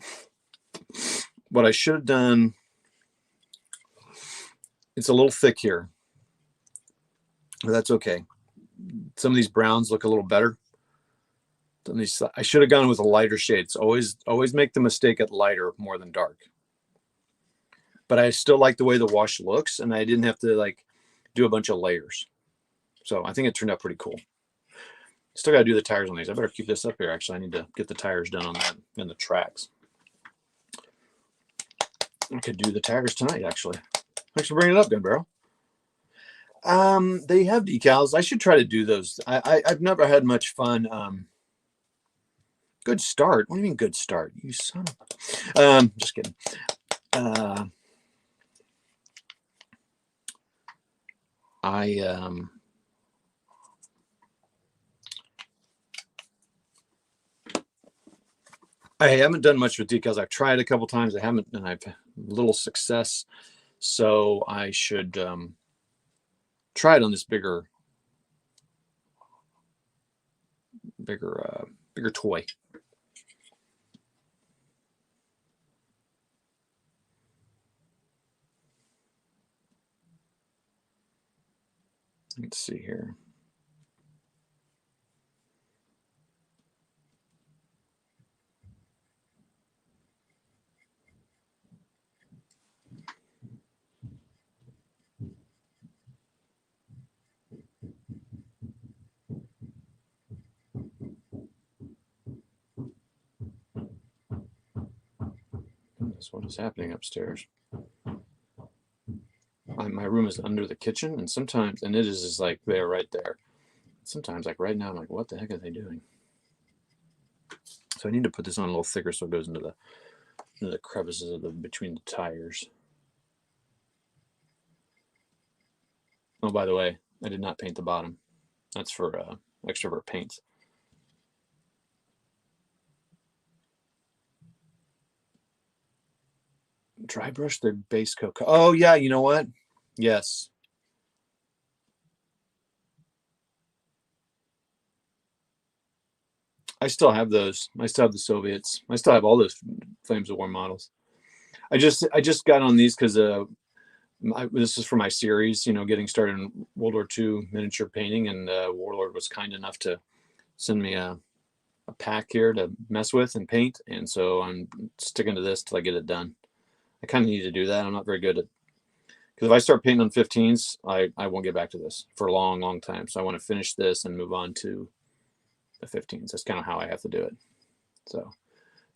What I should have done, it's a little thick here, but that's okay. Some of these browns look a little better. I should have gone with a lighter shade. It's always make the mistake at lighter more than dark. but I still like the way the wash looks, and I didn't have to like do a bunch of layers. So I think it turned out pretty cool. Still got to do the tires on these. I better keep this up here. Actually, I need to get the tires done on that and the tracks. I could do the tires tonight, actually. Thanks for bringing it up, Gun Barrel. They have decals. I should try to do those. I've never had much fun. Good start. What do you mean good start? You son of... just kidding. I haven't done much with decals. I've tried a couple times. I haven't, and I've had little success. So I should try it on this bigger toy. Let's see here. What is happening upstairs? My room is under the kitchen, and sometimes, and it is just like they're right there. Sometimes, like right now, I'm like, what the heck are they doing? So I need to put this on a little thicker so it goes into the crevices of between the tires. Oh, by the way, I did not paint the bottom. That's for Extrovert Paints. Dry brush their base coat. Oh yeah, you know what? Yes. I still have those. I still have the Soviets. I still have all those Flames of War models. I just got on these because this is for my series. You know, getting started in World War II miniature painting, and Warlord was kind enough to send me a pack here to mess with and paint, and so I'm sticking to this till I get it done. I kind of need to do that. I'm not very good at, because if I start painting on 15s, I won't get back to this for a long, long time. So I want to finish this and move on to the 15s. That's kind of how I have to do it. So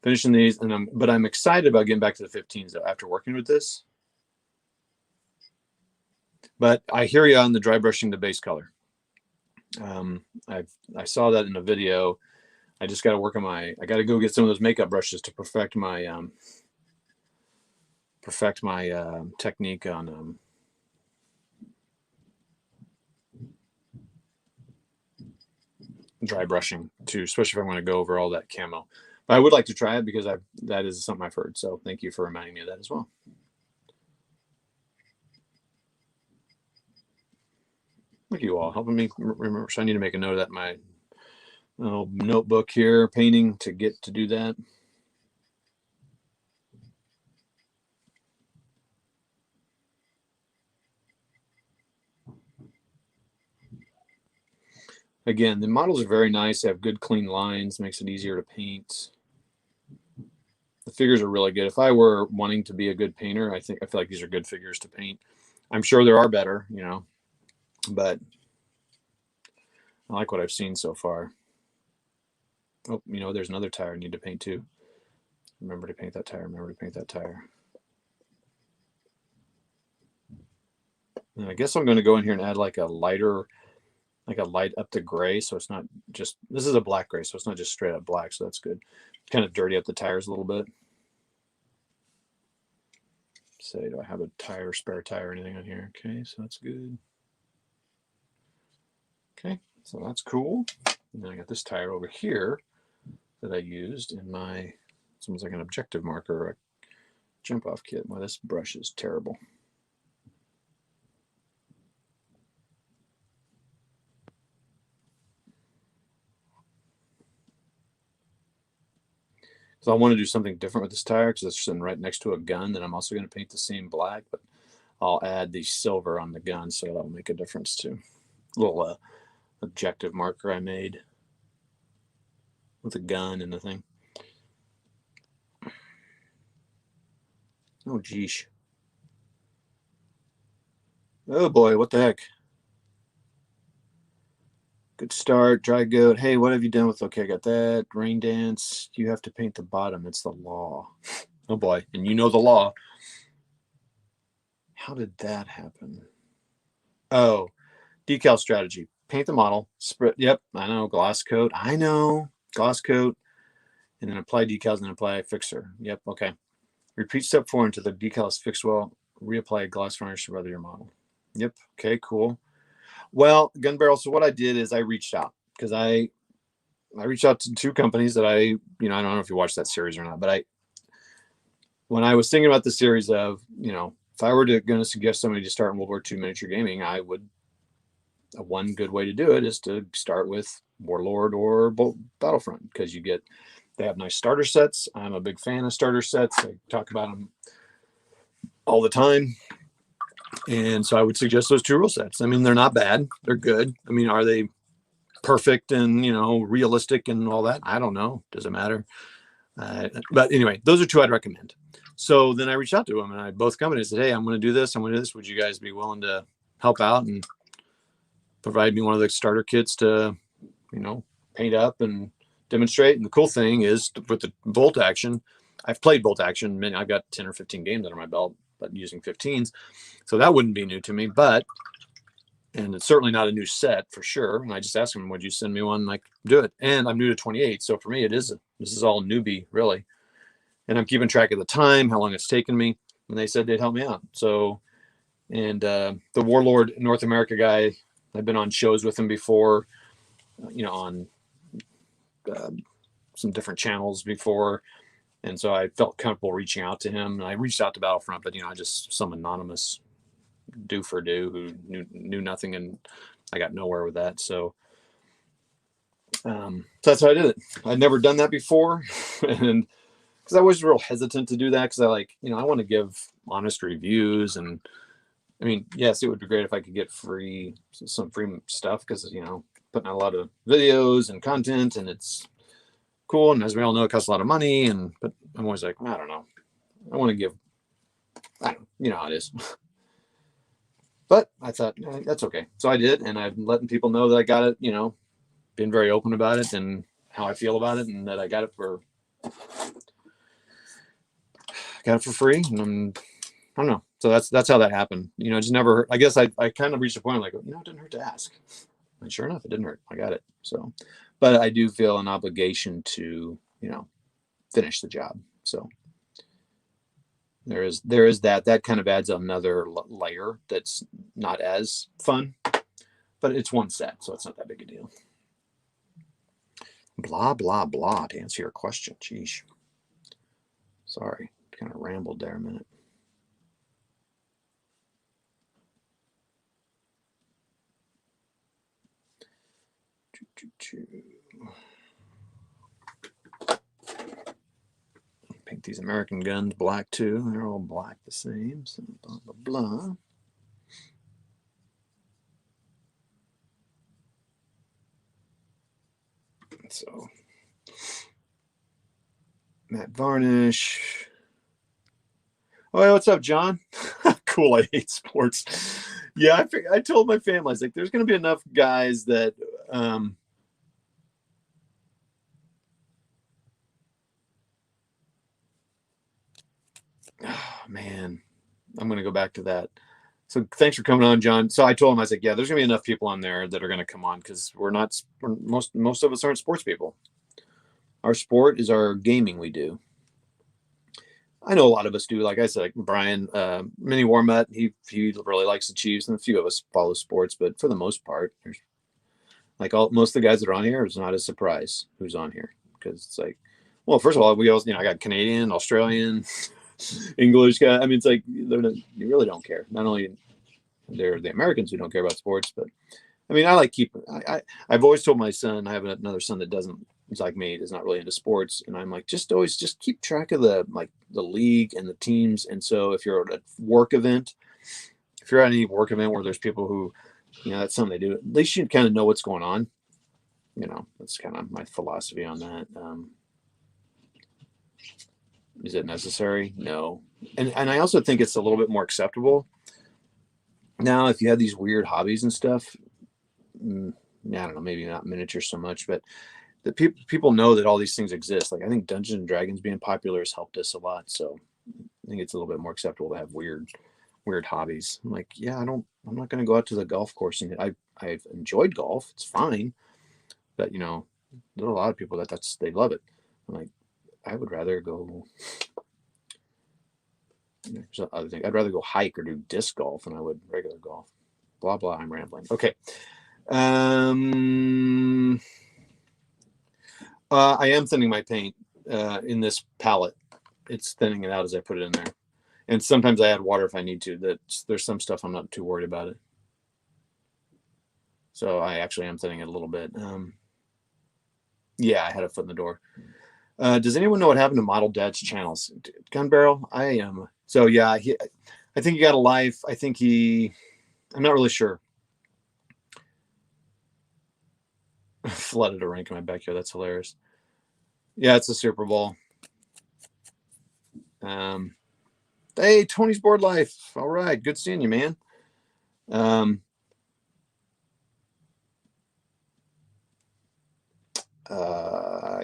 finishing these, but I'm excited about getting back to the 15s though, after working with this. But I hear you on the dry brushing the base color. I saw that in a video. I just got to work on I got to go get some of those makeup brushes to perfect my technique on dry brushing too, especially if I want to go over all that camo. But I would like to try it because that is something I've heard. So thank you for reminding me of that as well. Look at you all helping me remember. So I need to make a note of that in my little notebook here, painting to get to do that. Again, the models are very nice. They have good clean lines, makes it easier to paint. The figures are really good. If I were wanting to be a good painter, I feel like these are good figures to paint. I'm sure there are better, you know, but I like what I've seen so far. Oh, you know, there's another tire I need to paint too. Remember to paint that tire. Remember to paint that tire. And I guess I'm going to go in here and add like a light up to gray. So it's not just, this is a black gray. So it's not just straight up black. So that's good. Kind of dirty up the tires a little bit. Say, do I have a spare tire or anything on here? Okay, so that's good. Okay, so that's cool. And then I got this tire over here that I used in it's almost like an objective marker or a jump off kit. Well, this brush is terrible. So I want to do something different with this tire because it's sitting right next to a gun that I'm also going to paint the same black, but I'll add the silver on the gun, so that'll make a difference too. A little objective marker I made with a gun and the thing. Oh, geesh. Oh boy, what the heck? Good start. Dry goat. Hey, what have you done with? Okay, I got that. Rain dance. You have to paint the bottom. It's the law. Oh boy. And you know the law. How did that happen? Oh, decal strategy. Paint the model. Spread. Yep. I know. Gloss coat. I know. Gloss coat. And then apply decals and apply a fixer. Yep. Okay. Repeat step 4 until the decal is fixed well. Reapply a gloss varnish to weather your model. Yep. Okay, cool. Well, gun barrel. So what I did is I reached out because I reached out to 2 companies that I don't know if you watched that series or not, but when I was thinking about the series of, if I were going to suggest somebody to start in World War II miniature gaming, one good way to do it is to start with Warlord or Battlefront because they have nice starter sets. I'm a big fan of starter sets. I talk about them all the time. And so I would suggest those 2 rule sets. I mean, they're not bad. They're good. I mean, are they perfect and, realistic and all that? I don't know. Does it matter? But anyway, those are 2 I'd recommend. So then I reached out to them and both companies said, hey, I'm going to do this. I'm going to do this. Would you guys be willing to help out and provide me one of the starter kits to, paint up and demonstrate? And the cool thing is with the bolt action, I've played bolt action. I've got 10 or 15 games under my belt, but using 15s. So that wouldn't be new to me, and it's certainly not a new set for sure. And I just asked them, would you send me one? Like, do it. And I'm new to 28. So for me, this is all newbie really. And I'm keeping track of the time, how long it's taken me. And they said they'd help me out. So, and the Warlord North America guy, I've been on shows with him before, on some different channels before. And so I felt comfortable reaching out to him. And I reached out to Battlefront, but, just some anonymous do who knew nothing. And I got nowhere with that. So that's how I did it. I'd never done that before. And because I was real hesitant to do that because I want to give honest reviews. And I mean, yes, it would be great if I could get some free stuff because, putting out a lot of videos and content and it's cool. And as we all know, it costs a lot of money. But I'm always like, I don't know. I want to give, how it is. But I thought that's okay. So I did. And I'm letting people know that I got it, being very open about it and how I feel about it and that I got it for free. And I don't know. So that's how that happened. Just never, I guess I kind of reached a point like, it didn't hurt to ask. And sure enough, it didn't hurt. I got it. So, but I do feel an obligation to, finish the job. So there is that kind of adds another layer that's not as fun, but it's one set. So it's not that big a deal. Blah, blah, blah, to answer your question. Geesh. Sorry. Kind of rambled there a minute. Paint these American guns black too. They're all black the same. So blah, blah, blah. So matte varnish. Oh, hey, what's up, John? Cool. I hate sports. Yeah, I told my family, I was like, there's going to be enough guys that, oh, man, I'm going to go back to that. So thanks for coming on, John. So I told him, I was like, yeah, there's going to be enough people on there that are going to come on because most of us aren't sports people. Our sport is our gaming we do. I know a lot of us do. Like I said, like Brian, Mini Warmut, he really likes the Chiefs, and a few of us follow sports. But for the most part, there's most of the guys that are on here, it's not a surprise who's on here because it's like, well, first of all, we also, I got Canadian, Australian, English guy. I mean, it's like you really don't care. Not only they're the Americans who don't care about sports, but I mean, I've always told my son, I have another son that it's like me, is not really into sports. And I'm like, just keep track of the league and the teams. And so if you're at a work event, if you're at any work event where there's people who, that's something they do, at least you kind of know what's going on. That's kind of my philosophy on that. Is it necessary? No. And I also think it's a little bit more acceptable Now, if you have these weird hobbies and stuff, I don't know, maybe not miniature so much, but the people know that all these things exist. Like I think Dungeons and Dragons being popular has helped us a lot. So I think it's a little bit more acceptable to have weird hobbies. I'm like, yeah, I'm not going to go out to the golf course, and I've enjoyed golf. It's fine, but there are a lot of people they love it. I'm like, I would rather go. There's other thing. I'd rather go hike or do disc golf than I would regular golf. Blah blah. I'm rambling. Okay. I am thinning my paint in this palette. It's thinning it out as I put it in there. And sometimes I add water if I need to. There's some stuff I'm not too worried about it. So I actually am thinning it a little bit. Yeah, I had a foot in the door. Does anyone know what happened to Model Dad's channels? Gun Barrel? I am. So yeah, I think he got a life. I'm not really sure. Flooded a rink in my backyard. That's hilarious. Yeah, it's a Super Bowl. Hey, Tony's Board Life. All right, good seeing you, man.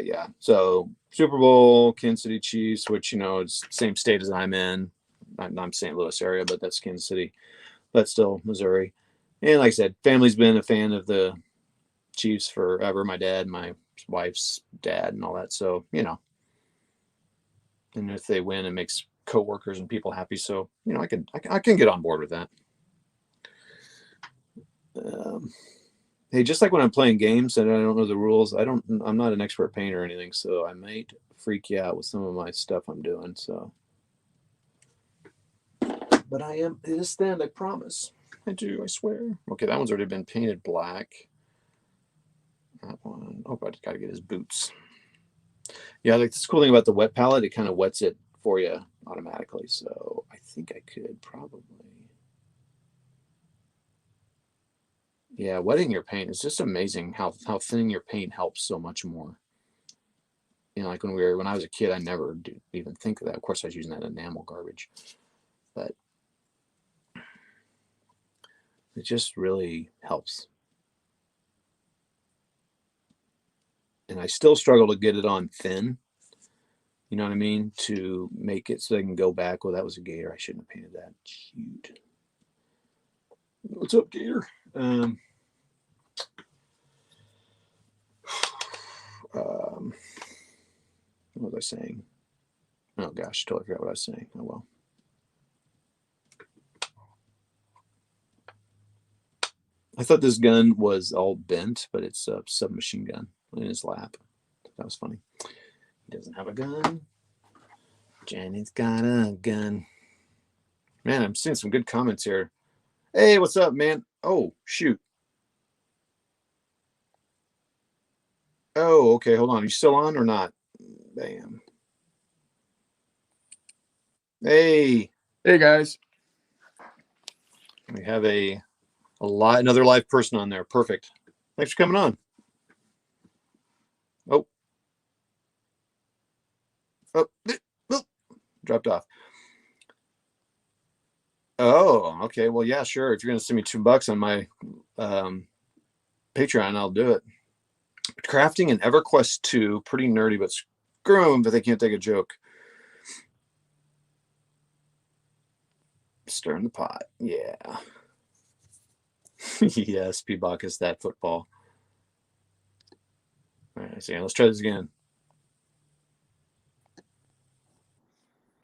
Yeah. So Super Bowl, Kansas City Chiefs, which it's the same state as I'm in. I'm St. Louis area, but that's Kansas City. But still Missouri. And like I said, family's been a fan of the Chiefs forever. My dad, my wife's dad, and all that. So and if they win, it makes coworkers and people happy. So I can get on board with that. Hey, just like when I'm playing games and I don't know the rules, I'm not an expert painter or anything, so I might freak you out with some of my stuff I'm doing. So, but it is thin, I promise. I do, I swear. Okay, that one's already been painted black. That one, I just gotta get his boots. Yeah, like the cool thing about the wet palette, it kind of wets it for you automatically. So I think I could probably. Yeah, wetting your paint is just amazing how thinning your paint helps so much more. Like when I was a kid, I never even think of that. Of course, I was using that enamel garbage, but it just really helps. And I still struggle to get it on thin. You know what I mean? To make it so I can go back. Well, that was a gator. I shouldn't have painted that. Shoot. What's up, gator? What was I saying? Oh gosh, totally forgot what I was saying. Oh well. I thought this gun was all bent, but it's a submachine gun in his lap. That was funny. He doesn't have a gun. Jenny's got a gun. Man, I'm seeing some good comments here. Hey, what's up, man? Oh, shoot. Oh, okay. Hold on. Are you still on or not? Bam. Hey. Hey guys. We have another live person on there. Perfect. Thanks for coming on. Oh. Dropped off. Oh, okay. Well, yeah, sure. If you're going to send me $2 on my Patreon, I'll do it. Crafting in EverQuest 2, pretty nerdy, but screw them, but they can't take a joke. Stirring the pot. Yeah. Yes, P-Bacchus, that football. All right, so let's try this again.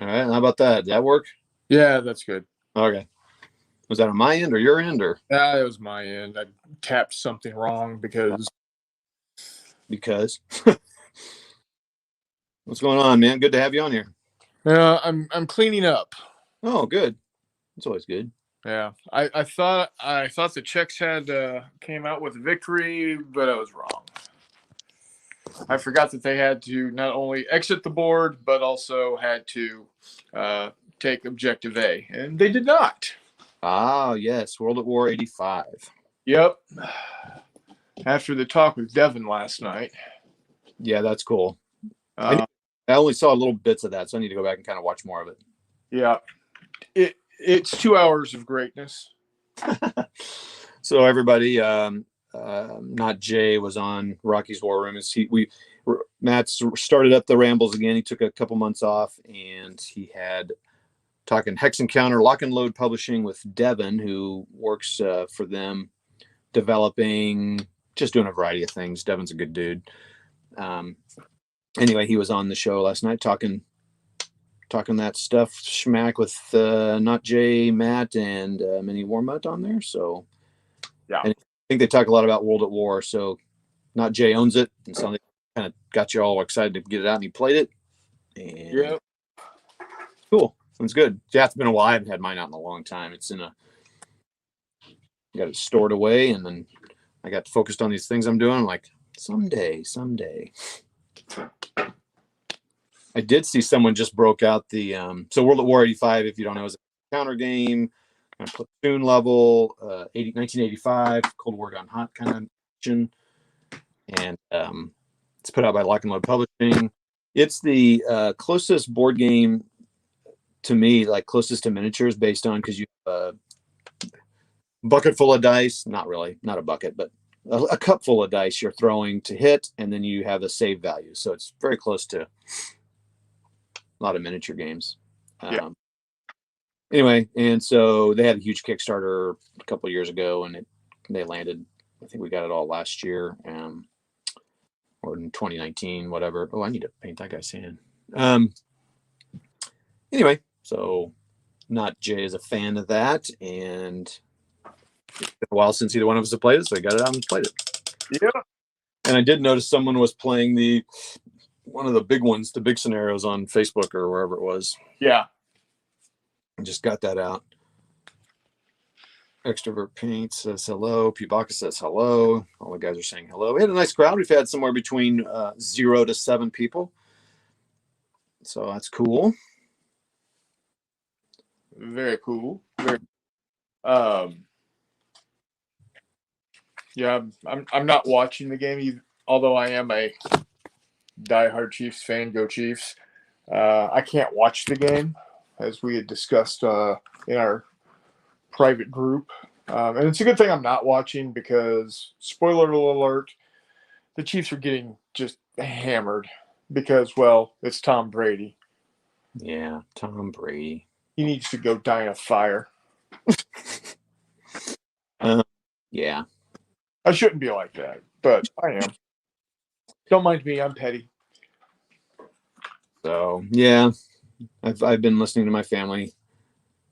All right, how about that? Did that work? Yeah, that's good. Okay. Was that on my end or your end or? It was my end. I tapped something wrong because. What's going on, man? Good to have you on here. I'm cleaning up. Oh, good. That's always good. Yeah, I thought the Czechs had came out with a victory, but I was wrong. I forgot that they had to not only exit the board, but also had to take Objective A, and they did not. Ah, yes, World at War 85. Yep. After the talk with Devin last night. Yeah, that's cool. I only saw little bits of that, so I need to go back and kind of watch more of it. Yeah. It's 2 hours of greatness. So everybody, not Jay was on Rocky's War Room. Matt's started up the rambles again. He took a couple months off, and he had talking Hex Encounter Lock and Load Publishing with Devin, who works for them, developing, just doing a variety of things. Devin's a good dude. Anyway, he was on the show last night talking that stuff schmack with not Jay, Matt, and Mini Warmutt on there. So Yeah. And I think they talk a lot about World at War. So not Jay owns it, and so they kind of got you all excited to get it out, and he played it. And Yeah. cool. It's good. Yeah, it's been a while. I haven't had mine out in a long time. It's got it stored away, and then I got focused on these things I'm doing. I'm like, someday. I did see someone just broke out the so World at War 85, if you don't know, is a counter game, platoon level, 1985, Cold War gone hot kind of action. And it's put out by Lock and Load Publishing. It's the closest board game to me, like closest to miniatures, based on, because you have a bucket full of dice, not really, not a bucket, but a cup full of dice you're throwing to hit, and then you have a save value. So it's very close to a lot of miniature games. Yeah. Anyway, and so they had a huge Kickstarter a couple of years ago, and they landed. I think we got it all last year, or in 2019, whatever. Oh, I need to paint that guy's hand. Anyway, so not Jay is a fan of that, and it's been a while since either one of us have played it, so I got it out and played it. Yeah. And I did notice someone was playing one of the big ones, the big scenarios on Facebook or wherever it was. Yeah. I just got that out. Extrovert Paint says hello. Pubaka says hello. All the guys are saying hello. We had a nice crowd. We've had somewhere between 0 to 7 people. So that's cool. Very cool. Yeah, I'm not watching the game, although I am a diehard Chiefs fan. Go Chiefs! I can't watch the game, as we had discussed in our private group, and it's a good thing I'm not watching, because spoiler alert, the Chiefs are getting just hammered because, well, it's Tom Brady. Yeah, Tom Brady. He needs to go die in a fire. Yeah. I shouldn't be like that, but I am. Don't mind me. I'm petty. So yeah, I've been listening to my family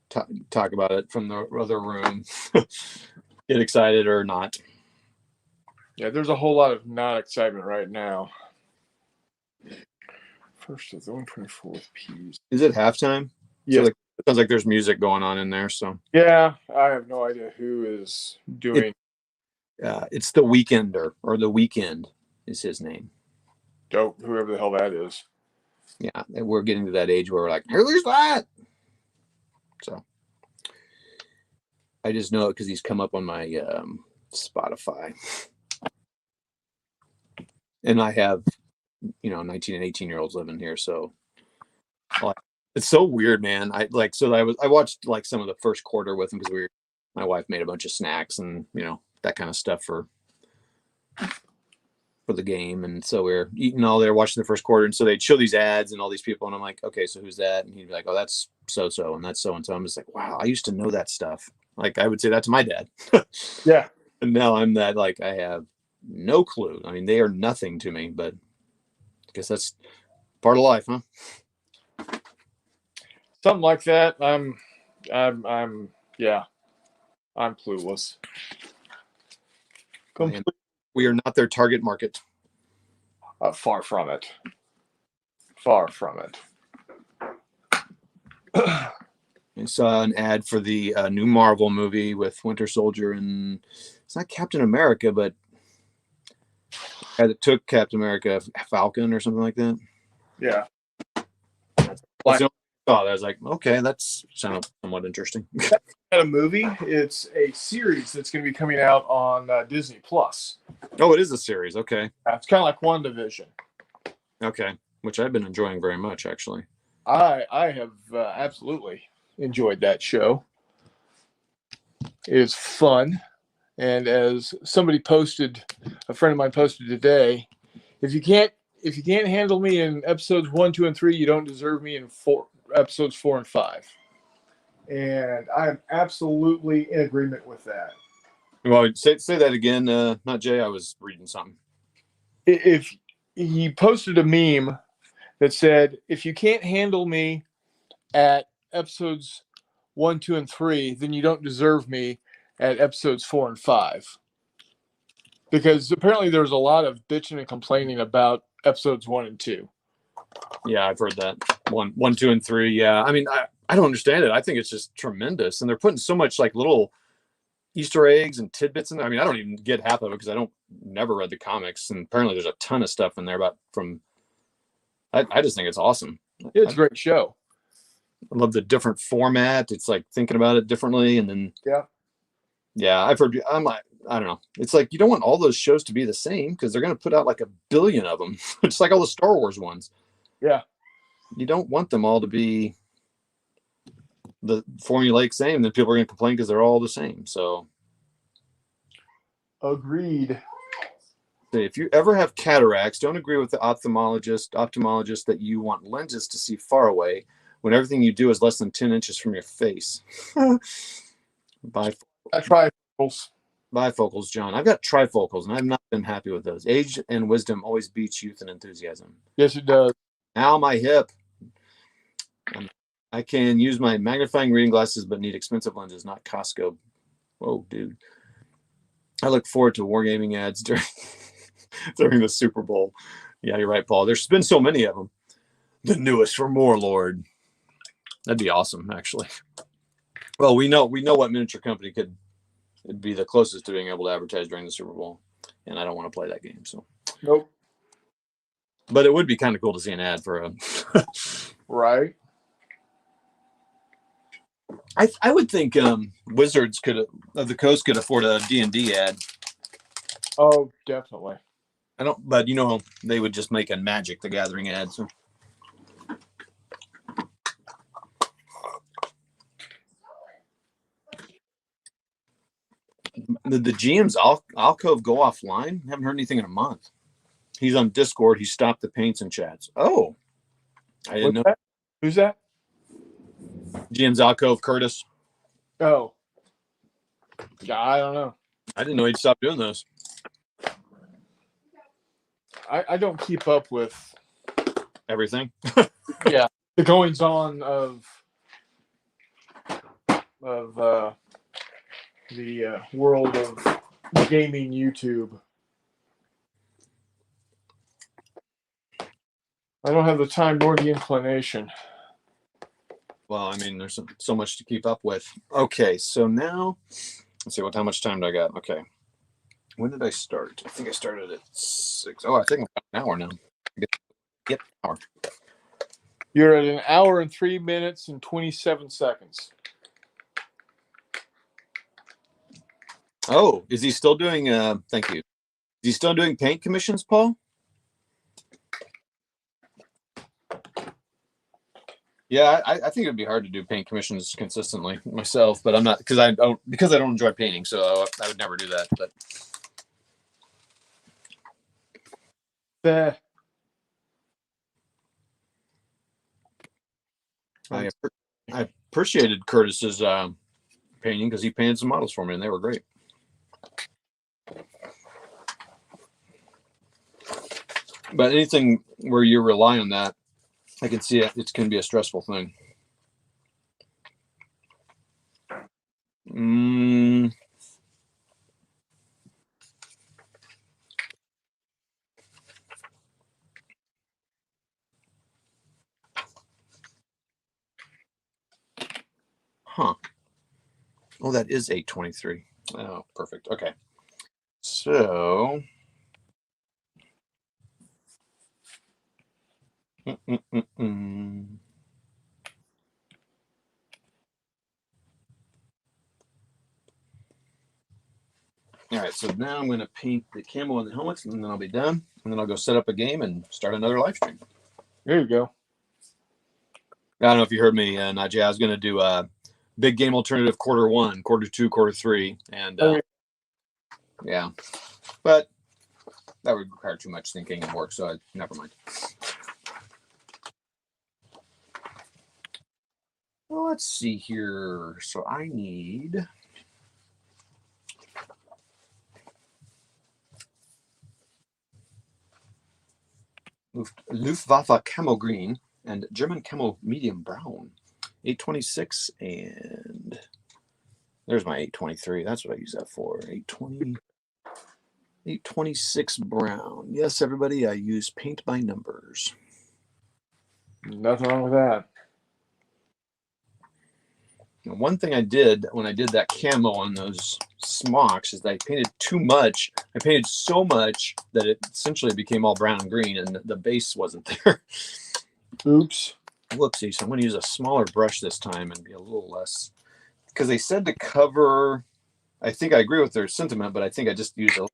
talk about it from the other room. Get excited or not. Yeah, there's a whole lot of not excitement right now. First of the 124th P's. Is it halftime? Yeah. So it sounds like there's music going on in there. So Yeah, I have no idea who is doing. It's the Weekender, or the Weekend is his name. Dope, whoever the hell that is. Yeah, and we're getting to that age where we're like, who's that? So I just know it because he's come up on my Spotify. And I have, 19 and 18-year-olds living here. So it's so weird, man. I watched like some of the first quarter with him because my wife made a bunch of snacks and, that kind of stuff for the game. And so we were eating all there, watching the first quarter. And so they'd show these ads and all these people. And I'm like, okay, so who's that? And he'd be like, oh, that's so-so. And that's so-and-so. I'm just like, wow, I used to know that stuff. Like I would say that to my dad. Yeah. And now I'm that, like, I have no clue. I mean, they are nothing to me, but I guess that's part of life, huh? Something like that. I'm clueless. And we are not their target market. Far from it. Far from it. I saw an ad for the new Marvel movie with Winter Soldier, and it's not Captain America, but it took Captain America Falcon or something like that. Yeah. I was like, okay, that's sounded somewhat interesting. Not a movie. It's a series that's going to be coming out on Disney Plus. Oh, it is a series. Okay. It's kind of like WandaVision. Okay. Which I've been enjoying very much, actually. I have absolutely enjoyed that show. is fun. And as somebody posted, a friend of mine posted today, if you can't handle me in episodes 1, 2, and 3, you don't deserve me in episodes 4 and 5. And I'm absolutely in agreement with that. Well, say that again. Not Jay. I was reading something. If he posted a meme that said, if you can't handle me at episodes 1, 2, and 3, then you don't deserve me at episodes 4 and 5. Because apparently there was a lot of bitching and complaining about episodes 1 and 2. Yeah, I've heard that. One, 2, and 3. Yeah, I mean, I don't understand it. I think it's just tremendous, and they're putting so much like little Easter eggs and tidbits in there. I mean, I don't even get half of it because I don't never read the comics, and apparently there's a ton of stuff in there about from. I just think it's awesome. It's a great show. I love the different format. It's like thinking about it differently, and then yeah, I've heard. I'm like, I don't know. It's like you don't want all those shows to be the same because they're going to put out like 1 billion of them. It's like all the Star Wars ones. Yeah, you don't want them all to be the formulaic same. Then people are going to complain because they're all the same. So, agreed. if you ever have cataracts, don't agree with the ophthalmologist that you want lenses to see far away when everything you do is less than 10 inches from your face. Trifocals. Bifocals, John. I've got trifocals, and I've not been happy with those. Age and wisdom always beats youth and enthusiasm. Yes, it does. Ow, my hip. I can use my magnifying reading glasses, but need expensive lenses, not Costco. Whoa, dude. I look forward to wargaming ads during the Super Bowl. Yeah, you're right, Paul. There's been so many of them. The newest from Warlord. That'd be awesome, actually. Well, we know what miniature company could be the closest to being able to advertise during the Super Bowl, and I don't want to play that game. So, nope. But it would be kind of cool to see an ad for a. Right. I would think Wizards of the Coast could afford a D&D ad. Oh, definitely. But they would just make a Magic the Gathering ad. So. The GM's alcove go offline? Haven't heard anything in a month. He's on Discord. He stopped the paints and chats. Oh, I didn't know. That? Who's that? GM's alcove, Curtis. Oh, yeah, I don't know. I didn't know he'd stop doing those. I don't keep up with everything. Yeah, the goings on of the world of gaming YouTube. I don't have the time nor the inclination. Well, I mean, there's so much to keep up with. Okay, so now let's see how much time do I got? Okay, when did I start? I think I started at 6. Oh, I think I'm about an hour now. Yep, an hour. You're at 1 hour and 3 minutes and 27 seconds. Oh, is he still doing? Thank you. Is he still doing paint commissions, Paul? Yeah, I think it'd be hard to do paint commissions consistently myself, but I'm not because I don't enjoy painting, so I would never do that. But I appreciated Curtis's painting because he painted some models for me and they were great. But anything where you rely on that, I can see it's going to be a stressful thing. Huh. Oh, that is 8:23. Oh, perfect. Okay. So. All right, so now I'm going to paint the camo and the helmets, and then I'll be done. And then I'll go set up a game and start another live stream. There you go. I don't know if you heard me, Najee. I was going to do big game alternative Q1, Q2, Q3, and yeah, but that would require too much thinking and work, so never mind. Well, let's see here. So I need Luftwaffe Camo Green and German Camo Medium Brown. 826, and there's my 823. That's what I use that for. 820, 826 brown. Yes, everybody, I use paint by numbers. Nothing wrong with that. Now, one thing I did when I did that camo on those smocks is I painted too much. I painted so much that it essentially became all brown and green, and the base wasn't there. Oops. Whoopsie. So I'm going to use a smaller brush this time and be a little less, because they said to cover, I think I agree with their sentiment, but I think I just use a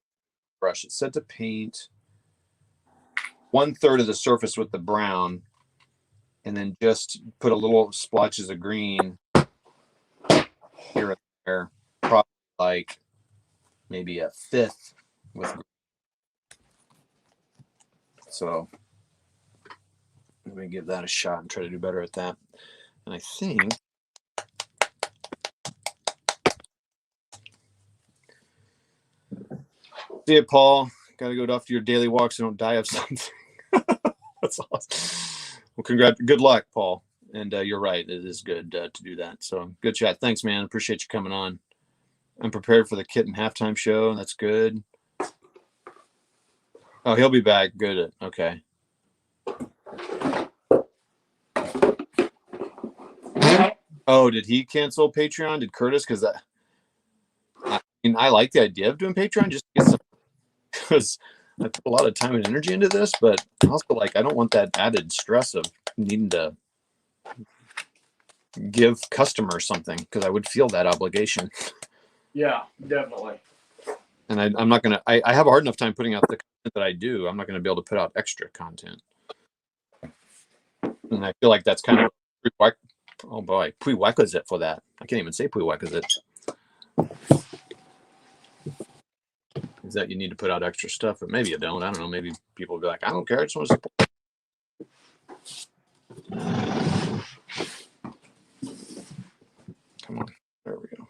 brush. It said to paint 1/3 of the surface with the brown and then just put a little splotches of green here and there, probably like maybe 1/5 with green. So let me give that a shot and try to do better at that. And I think see it, Paul. Got to go off to your daily walks and don't die of something. That's awesome. Well, good luck, Paul. And you're right. It is good to do that. So good chat. Thanks, man. Appreciate you coming on. I'm prepared for the Kitten halftime show. That's good. Oh, he'll be back. Good. Okay. Oh, did he cancel Patreon? Did Curtis? Because I mean, I like the idea of doing Patreon just to get some, because I put a lot of time and energy into this, but also like I don't want that added stress of needing to give customers something, because I would feel that obligation. Yeah, definitely. And I'm not gonna. I have a hard enough time putting out the content that I do. I'm not gonna be able to put out extra content, and I feel like that's kind of oh boy, prerequisite for that. I can't even say prerequisite. Is that you need to put out extra stuff, but maybe you don't. I don't know. Maybe people will be like, I don't care. I just want to support. Come on. There we go.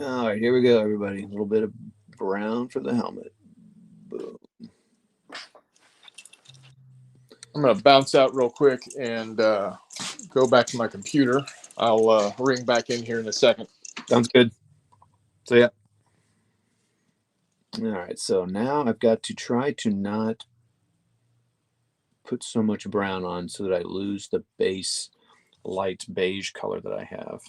All right, here we go, everybody. A little bit of brown for the helmet. Boom. I'm going to bounce out real quick and go back to my computer. I'll ring back in here in a second. Sounds good. So, yeah. All right, so now I've got to try to not put so much brown on so that I lose the base light beige color that I have.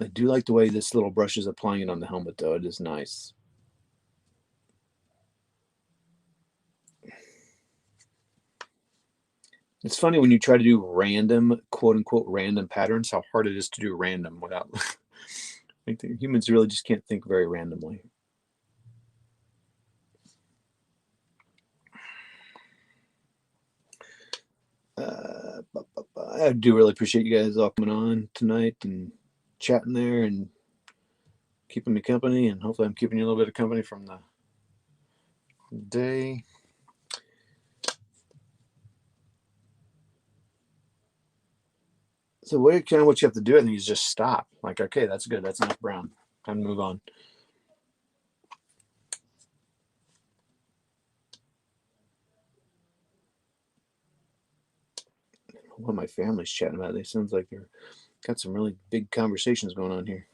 I do like the way this little brush is applying it on the helmet, though. It is nice. It's funny when you try to do random, quote unquote, random patterns, how hard it is to do random without. I think humans really just can't think very randomly. I do really appreciate you guys all coming on tonight and chatting there and keeping me company. And hopefully I'm keeping you a little bit of company from the day. So what you have to do, I think, is just stop. Like, okay, that's good. That's enough brown. Time to move on. What my family's chatting about. They sounds like they're got some really big conversations going on here.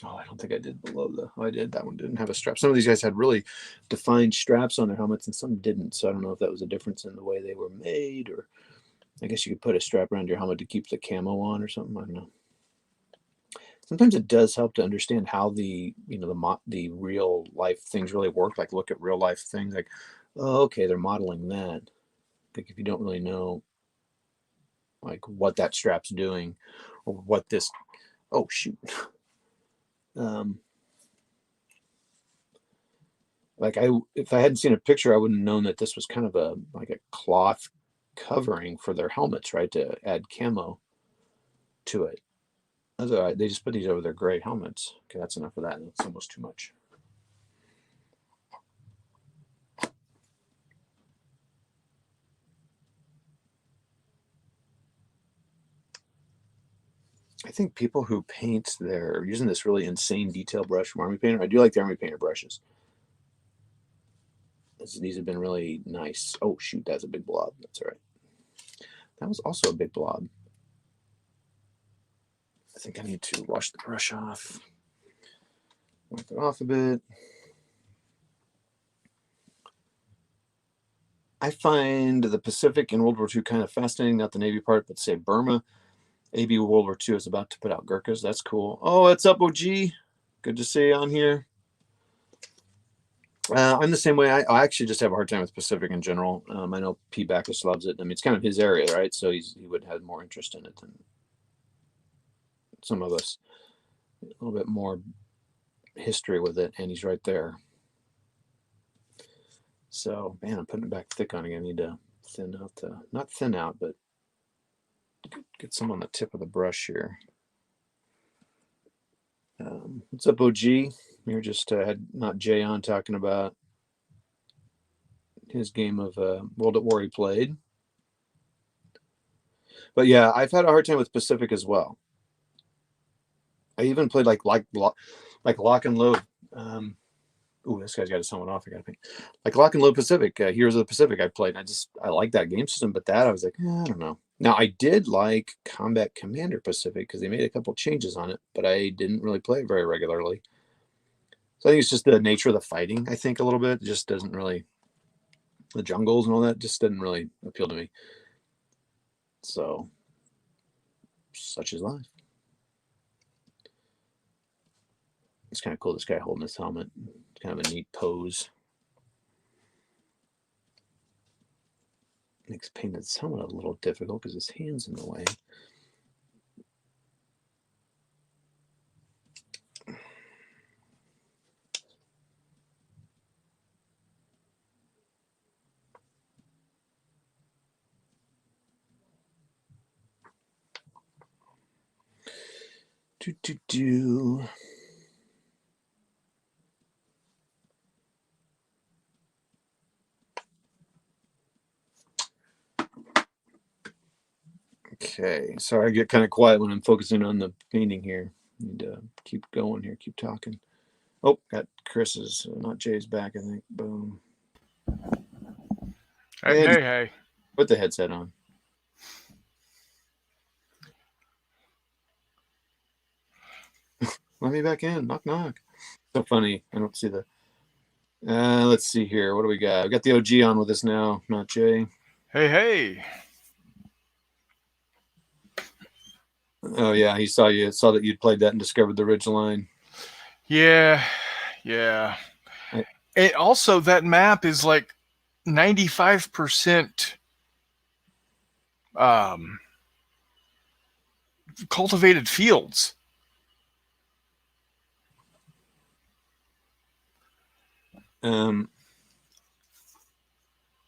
Oh, I don't think I did below the. Oh, I did. That one didn't have a strap. Some of these guys had really defined straps on their helmets, and some didn't. So I don't know if that was a difference in the way they were made, or I guess you could put a strap around your helmet to keep the camo on or something. I don't know. Sometimes it does help to understand how the real life things really work. Like look at real life things. Like, oh, okay, they're modeling that. Like if you don't really know like what that strap's doing or what this, oh shoot. Like if I hadn't seen a picture, I wouldn't have known that this was kind of like a cloth covering for their helmets, right? To add camo to it. Otherwise, they just put these over their gray helmets. Okay, that's enough of that. That's almost too much. I think people who paint, they're using this really insane detail brush from Army Painter. I do like the Army Painter brushes. These have been really nice. Oh shoot, that's a big blob. That's all right. That was also a big blob. I think I need to wash the brush off. Wipe it off a bit. I find the Pacific in World War II kind of fascinating, not the Navy part, but say Burma. AB World War II is about to put out Gurkhas. That's cool. Oh, what's up, OG? Good to see you on here. I'm the same way. I actually just have a hard time with Pacific in general. I know P. Backus loves it. I mean, it's kind of his area, right? So he would have more interest in it than some of us. A little bit more history with it, and he's right there. So, man, I'm putting it back thick on again. I need to thin out not thin out, but get some on the tip of the brush here. What's up, OG? You're just had not Jay on talking about his game of World at War he played. But yeah, I've had a hard time with Pacific as well. I even played like Lock and Load. Ooh, this guy's got his helmet off. I gotta paint. Like Lock and Load Pacific, Heroes of the Pacific. I played. And I like that game system, but that I was like, I don't know. Now I did like Combat Commander Pacific because they made a couple changes on it, but I didn't really play it very regularly. So I think it's just the nature of the fighting. I think a little bit it just doesn't really, the jungles and all that just didn't really appeal to me. So, such is life. It's kind of cool. This guy holding his helmet. It's kind of a neat pose. Makes painting his helmet a little difficult because his hand's in the way. Do. Okay, sorry, I get kind of quiet when I'm focusing on the painting here. Need to keep going here, keep talking. Oh, got Chris's, not Jay's back, I think. Boom. Hey. Put the headset on. Let me back in. Knock, knock. So funny. I don't see the. Let's see here. What do we got? We got the OG on with us now, not Jay. Hey. Oh yeah, he saw you. Saw that you'd played that and discovered the Ridgeline. Yeah. And also, that map is like 95% cultivated fields.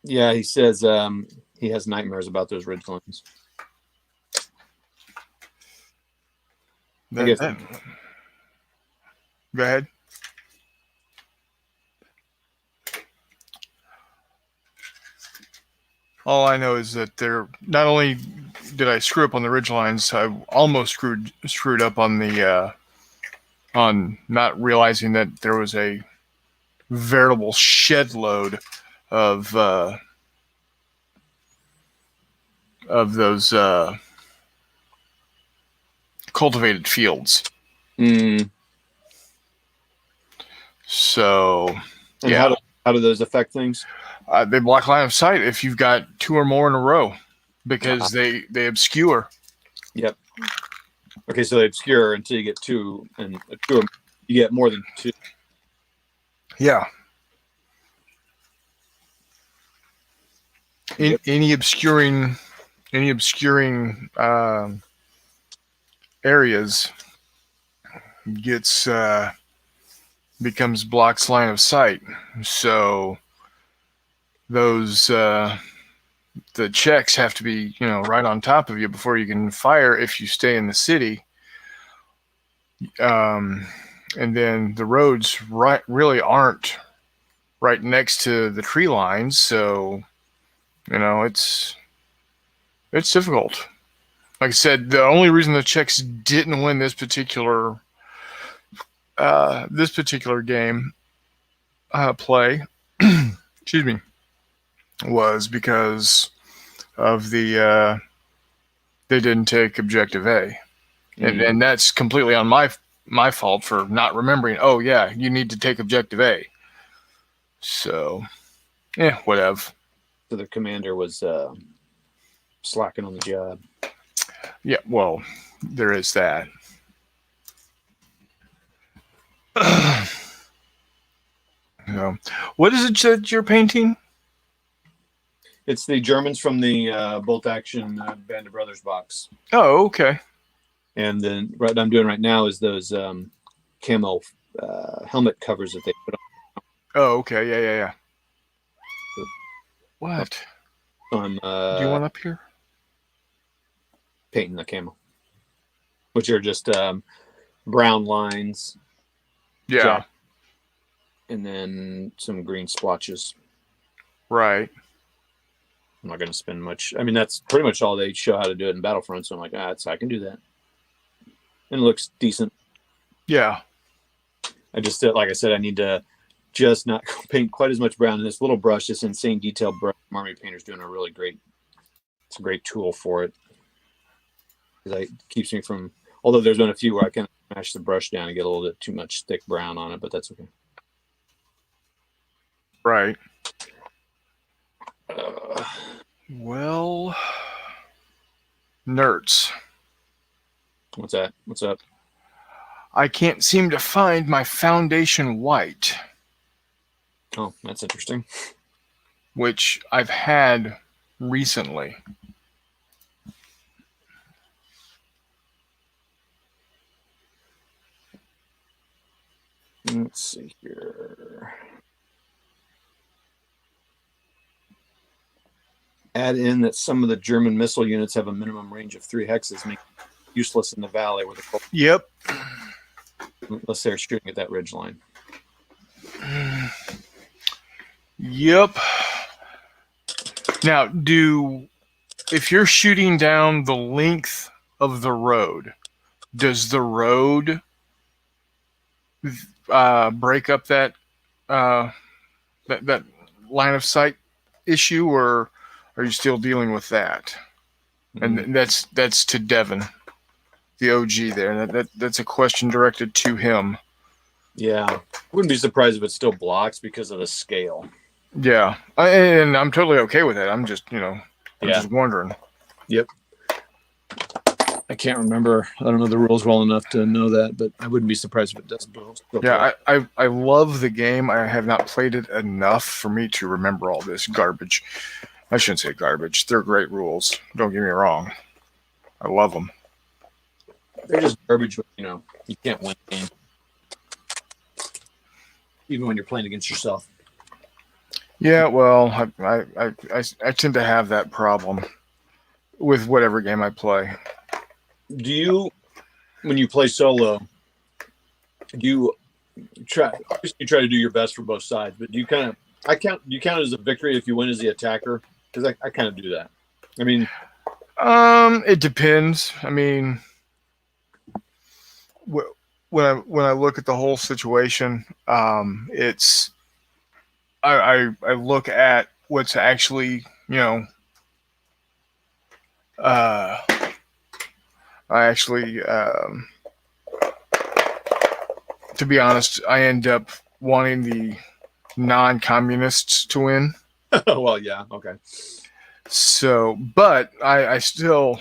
Yeah, he says he has nightmares about those Ridgelines. Go ahead. All I know is that they're not only did I screw up on the ridgelines, I almost screwed up on the on not realizing that there was a veritable shed load of those cultivated fields. So, and yeah. How do those affect things? They block line of sight if you've got two or more in a row because they obscure. Yep. Okay, so they obscure until you get two, and you get more than two. Yeah. Any obscuring any obscuring areas gets becomes blocks line of sight. So those the checks have to be, right on top of you before you can fire if you stay in the city. And then the roads really aren't right next to the tree lines, so it's difficult. Like I said, the only reason the Czechs didn't win this particular game play, excuse me, was because of the they didn't take objective A, and that's completely on my fault for not remembering. Oh yeah, you need to take objective A. So, whatever. So the commander was slacking on the job. Yeah, well, there is that. What is it that you're painting? It's the Germans from the Bolt Action Band of Brothers box. Oh, okay. And then what I'm doing right now is those camo helmet covers that they put on. Oh, okay. Yeah. What? I'm Do you want up here? painting the camo, which are just brown lines. Yeah. Jack, and then some green splotches. Right. I'm not going to spend much. I mean, that's pretty much all they show how to do it in Battlefront. So I'm like, I can do that. And it looks decent. Yeah. I just, like I said, I need to just not paint quite as much brown in this little brush. This insane detail brush. Army Painter's doing a really great. It's a great tool for it. Because it keeps me from. Although there's been a few where I kind of smash the brush down and get a little bit too much thick brown on it, but that's okay. Right. Well, nerds. What's that? What's up? I can't seem to find my foundation white, Oh, that's interesting. which I've had recently. Let's see here. Add in that some of the German missile units have a minimum range of 3 hexes, making it useless in the valley where the Yep. unless they're shooting at that ridge line. Yep. Now, if you're shooting down the length of the road, does the road break up that that line of sight issue, or are you still dealing with that? And that's to Devin, the OG there. That's a question directed to him. Yeah, wouldn't be surprised if it still blocks because of the scale. Yeah, and I'm totally okay with it. I'm just, just wondering. Yep. I can't remember. I don't know the rules well enough to know that, but I wouldn't be surprised if it does. Yeah, I love the game. I have not played it enough for me to remember all this garbage. I shouldn't say garbage. They're great rules. Don't get me wrong. I love them. They're just garbage. You can't win the game, even when you're playing against yourself. Yeah, well, I tend to have that problem with whatever game I play. Do you, when you play solo, do you try to do your best for both sides, but do you count it as a victory if you win as the attacker? Because I kind of do that. I mean, it depends. I mean, when I look at the whole situation, it's I look at what's actually, I actually, to be honest, I end up wanting the non-communists to win. well, yeah, okay. So, but I still,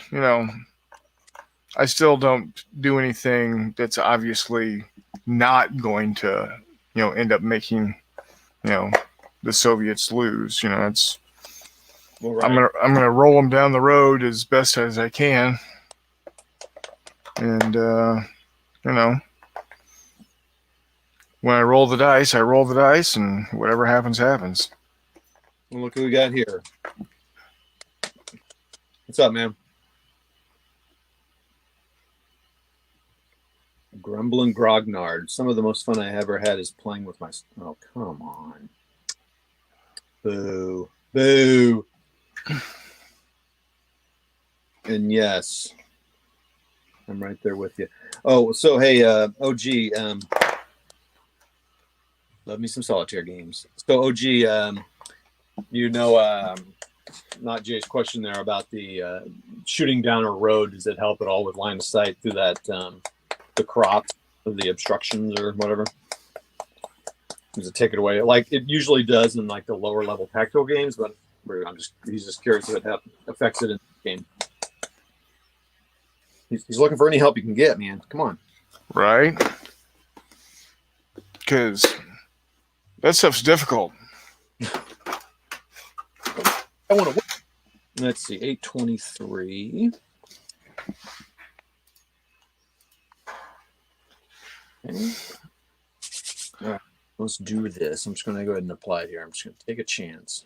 I still don't do anything that's obviously not going to, end up making, the Soviets lose. Well, right. I'm gonna roll them down the road as best as I can, and you know, when I roll the dice, and whatever happens, happens. Well, look who we got here. What's up, man? Grumbling Grognard. Some of the most fun I ever had is playing with my. Oh, come on. Boo. Boo. And yes, I'm right there with you. Oh, so hey, OG, love me some solitaire games. So OG, not Jay's question there about the shooting down a road. Does it help at all with line of sight through that the crop of the obstructions or whatever? Does it take it away? Like it usually does in like the lower level tactical games, but he's just curious if it affects it in the game. He's looking for any help he can get, man. Come on. Right? Because that stuff's difficult. I want to win. Let's see, 823. Okay. All right, let's do this. I'm just going to go ahead and apply it here. I'm just going to take a chance.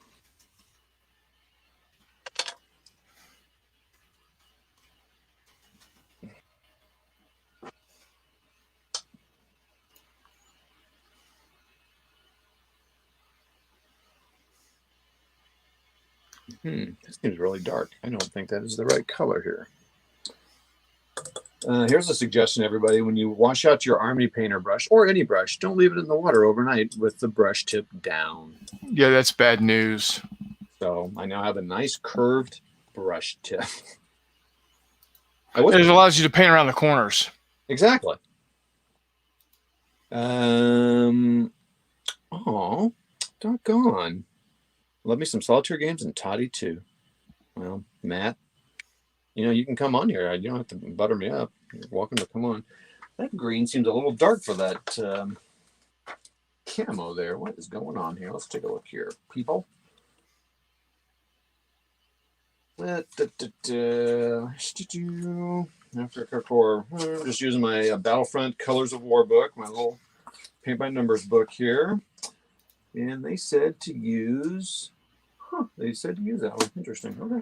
This seems really dark. I don't think that is the right color here. Here's a suggestion, everybody. When you wash out your Army painter brush, or any brush, don't leave it in the water overnight with the brush tip down. Yeah, that's bad news. So I now have a nice curved brush tip. It allows you to paint around the corners. Exactly. Doggone. Love me some solitaire games and Toddy too. Well, Matt, you can come on here. You don't have to butter me up. You're welcome to come on. That green seems a little dark for that camo there. What is going on here? Let's take a look here, people. Africa Corps. I'm just using my Battlefront Colors of War book, my little paint by numbers book here. And they said to use that one. Interesting. Okay.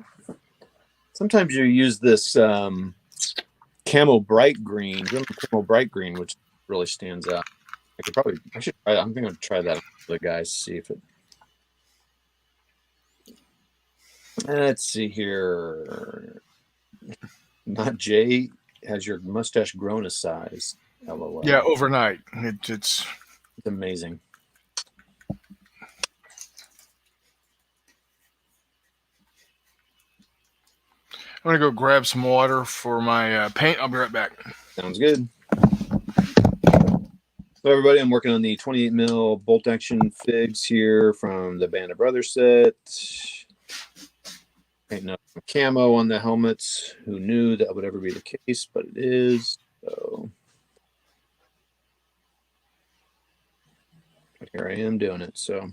Sometimes you use this camo bright green, which really stands out. I should try that. I'm going to try that with the guys, see if it. Let's see here. Not Jay. Has your mustache grown a size? LOL. Yeah, overnight. It's amazing. I'm going to go grab some water for my paint. I'll be right back. Sounds good. So everybody, I'm working on the 28 mil bolt action figs here from the Band of Brothers set. Painting up some camo on the helmets. Who knew that would ever be the case, but it is. So here I am doing it. So,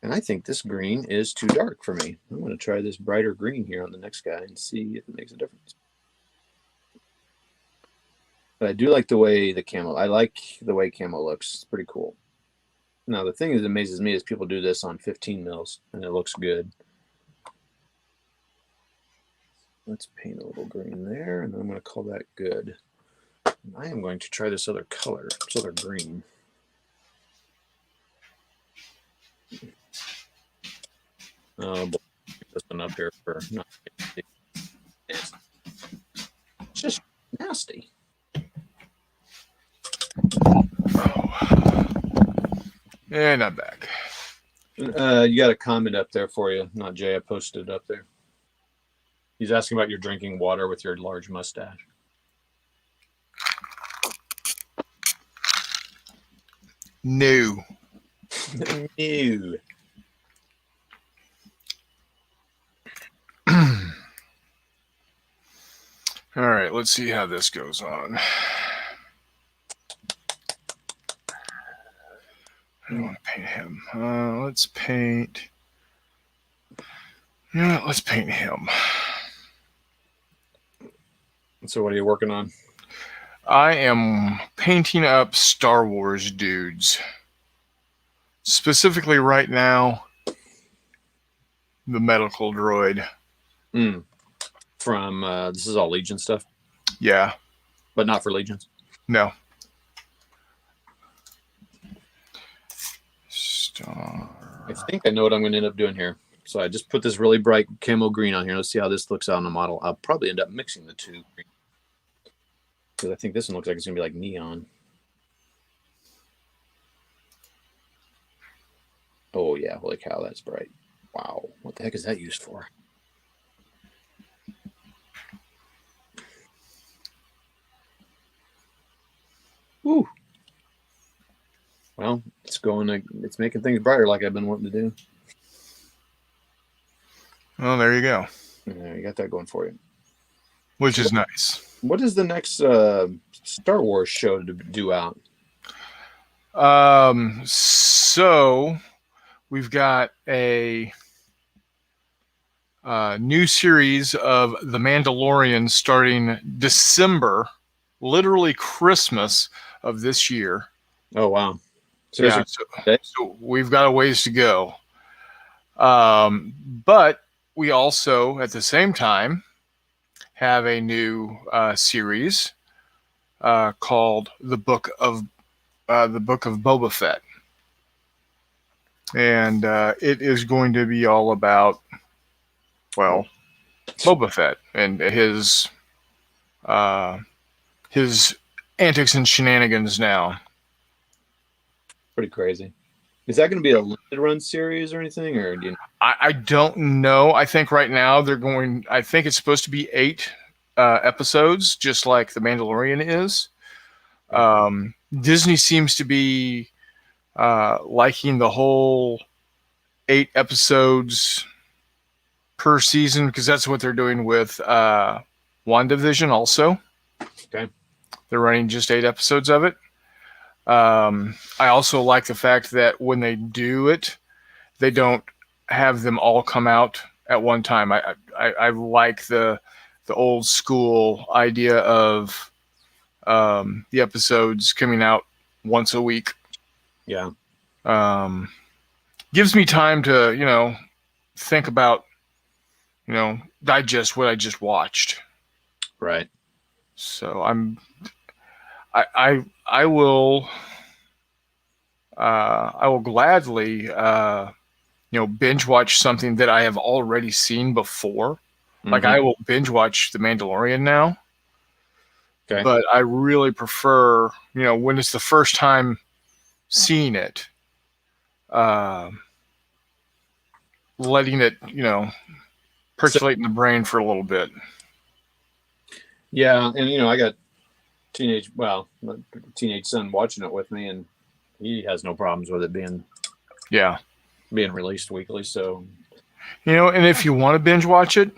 and I think this green is too dark for me. I'm going to try this brighter green here on the next guy and see if it makes a difference. But I do like the way the camo. I like the way camo looks. It's pretty cool. Now the thing that amazes me is people do this on 15 mils and it looks good. Let's paint a little green there, and then I'm going to call that good. And I am going to try this other color, this other green. Oh, boy. This one up here for not. It's just nasty. And I'm back. You got a comment up there for you, not Jay. I posted it up there. He's asking about your drinking water with your large mustache. No. Ew. All right, let's see how this goes on. I don't want to paint him. Let's paint. You know what? Let's paint him. So what are you working on? I am painting up Star Wars dudes. Specifically right now, the medical droid. From this is all Legion stuff, Yeah. but not for Legions. No. Star. I think I know what I'm going to end up doing here. So I just put this really bright camo green on here. Let's see how this looks out on the model. I'll probably end up mixing the two because I think this one looks like it's going to be like neon. Oh yeah, holy cow, that's bright. Wow, what the heck is that used for? Woo. Well, it's making things brighter like I've been wanting to do. Well, there you go. Yeah, you got that going for you. Which is nice. What is the next Star Wars show to do out? So we've got a new series of The Mandalorian starting December, literally Christmas of this year. Oh wow! So Yeah, so we've got a ways to go. But we also, at the same time, have a new series called the Book of Boba Fett, and it is going to be all about, well, Boba Fett and his antics and shenanigans now. pretty crazy. Is that going to be a limited run series or anything, or do you... I don't know. I think right now I think it's supposed to be 8 episodes, just like The Mandalorian is. Disney seems to be liking the whole 8 episodes per season because that's what they're doing with WandaVision also. Okay. They're running just 8 episodes of it. I also like the fact that when they do it, they don't have them all come out at one time. I like the old school idea of the episodes coming out once a week. Yeah. Gives me time to, think about, digest what I just watched. Right. So I will gladly binge watch something that I have already seen before. Like I will binge watch The Mandalorian now. Okay. But I really prefer, when it's the first time seeing it, letting it, percolate in the brain for a little bit. Yeah, and I got my teenage son watching it with me, and he has no problems with it being released weekly. So, and if you want to binge watch it,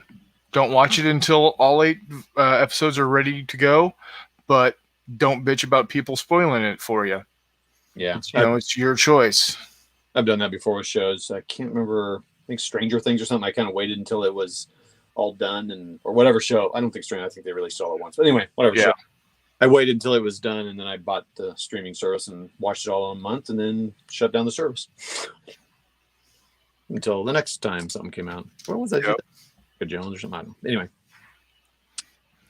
don't watch it until all 8 episodes are ready to go, but don't bitch about people spoiling it for you. Yeah, it's your choice. I've done that before with shows. I can't remember. I think Stranger Things or something. I kind of waited until it was all done, or whatever show. I don't think Stranger. I think they released all at once. But anyway, whatever show. I waited until it was done, and then I bought the streaming service and watched it all in a month, and then shut down the service until the next time something came out. What was that? Good Jones or something. I don't know. Anyway,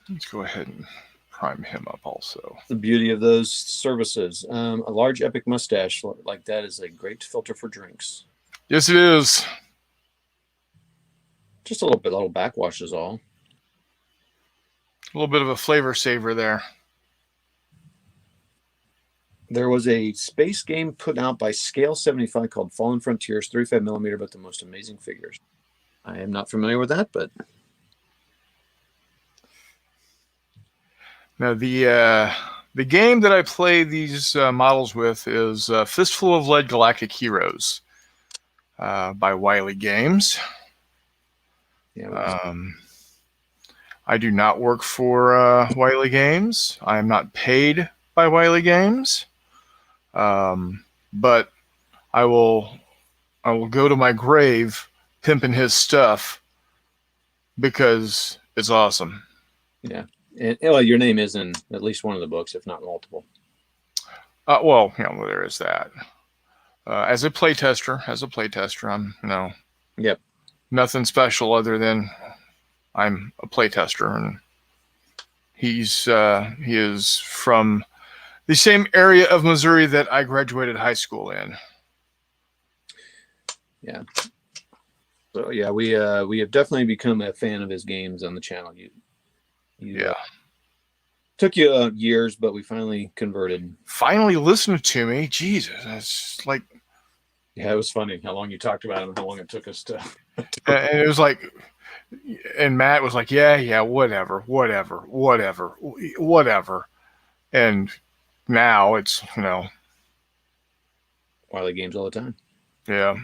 let's go ahead and prime him up also. The beauty of those services. A large epic mustache like that is a great filter for drinks. Yes, it is. Just a little backwash is all. A little bit of a flavor saver there. There was a space game put out by Scale 75 called Fallen Frontiers, 35mm, but the most amazing figures. I am not familiar with that, but now the game that I play these models with is Fistful of Lead Galactic Heroes by Wiley Games. yeah. I do not work for Wiley Games. I am not paid by Wiley Games, but I will go to my grave pimping his stuff because it's awesome. Yeah. And well, your name is in at least one of the books, if not multiple. Well, there is that. As a playtester, I'm Yep. nothing special other than I'm a playtester, and he is from the same area of Missouri that I graduated high school in. Yeah. So yeah, we have definitely become a fan of his games on the channel. Yeah. Took you years, but we finally converted. Finally listened to me. Jesus, that's like. Yeah, it was funny how long you talked about him and how long it took us to. And it was like, and Matt was like, yeah, whatever. And now it's, Wily games all the time. yeah.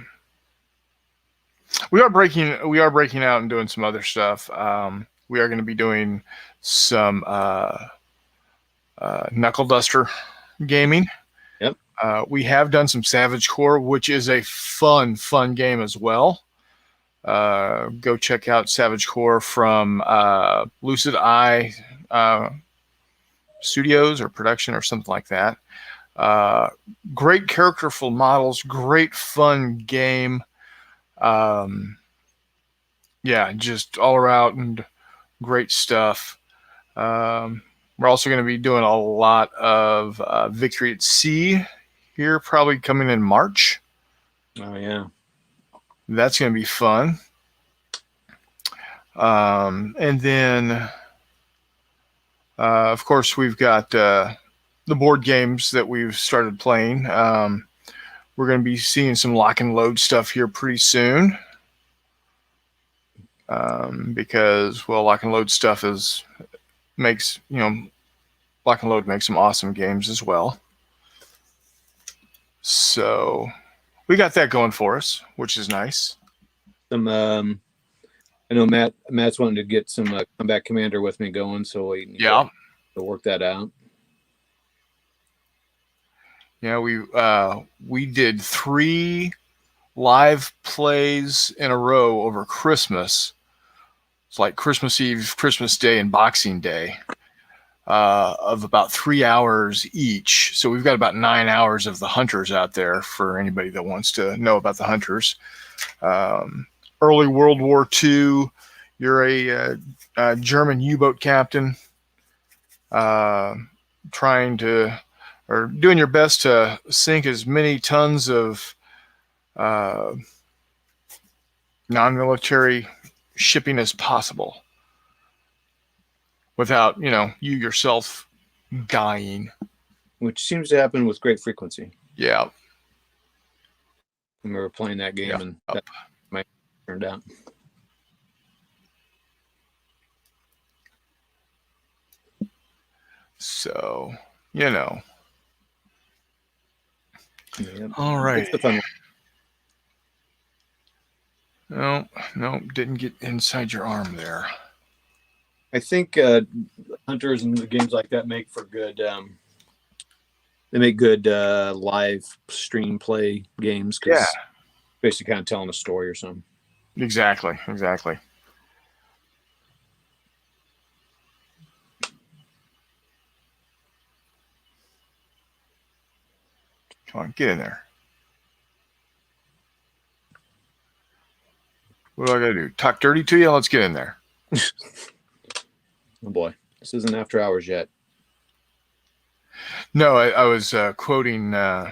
We are breaking out and doing some other stuff. We are going to be doing some Knuckle Duster gaming. Yep. We have done some Savage Core, which is a fun game as well. Go check out Savage Core from Lucid Eye Studios or production or something like that. Great characterful models, great fun game. Yeah, just all around and great stuff. We're also going to be doing a lot of Victory at Sea here, probably coming in March. Oh yeah, that's going to be fun. And then, of course, we've got the board games that we've started playing. We're going to be seeing some lock and load stuff here pretty soon. Because, well, lock and load stuff makes lock and load makes some awesome games as well. So we got that going for us, which is nice. I know Matt's wanting to get some Combat Commander with me going, so we to work that out. Yeah, we did 3 live plays in a row over Christmas. It's like Christmas Eve, Christmas Day, and Boxing Day, of about 3 hours each. So we've got about 9 hours of the Hunters out there for anybody that wants to know about the Hunters. Early World War II, you're a German U-boat captain, doing your best to sink as many tons of non-military shipping as possible without you yourself dying, which seems to happen with great frequency. Yeah, I remember playing that game and that might turned out. So all right. It's the fun one. No, didn't get inside your arm there. I think Hunters and the games like that make for good. They make good live stream play games because basically kind of telling a story or something. Exactly. Come on, get in there. What do I gotta do? Talk dirty to you? Let's get in there. Oh boy, this isn't after hours yet. No, I was quoting Uncle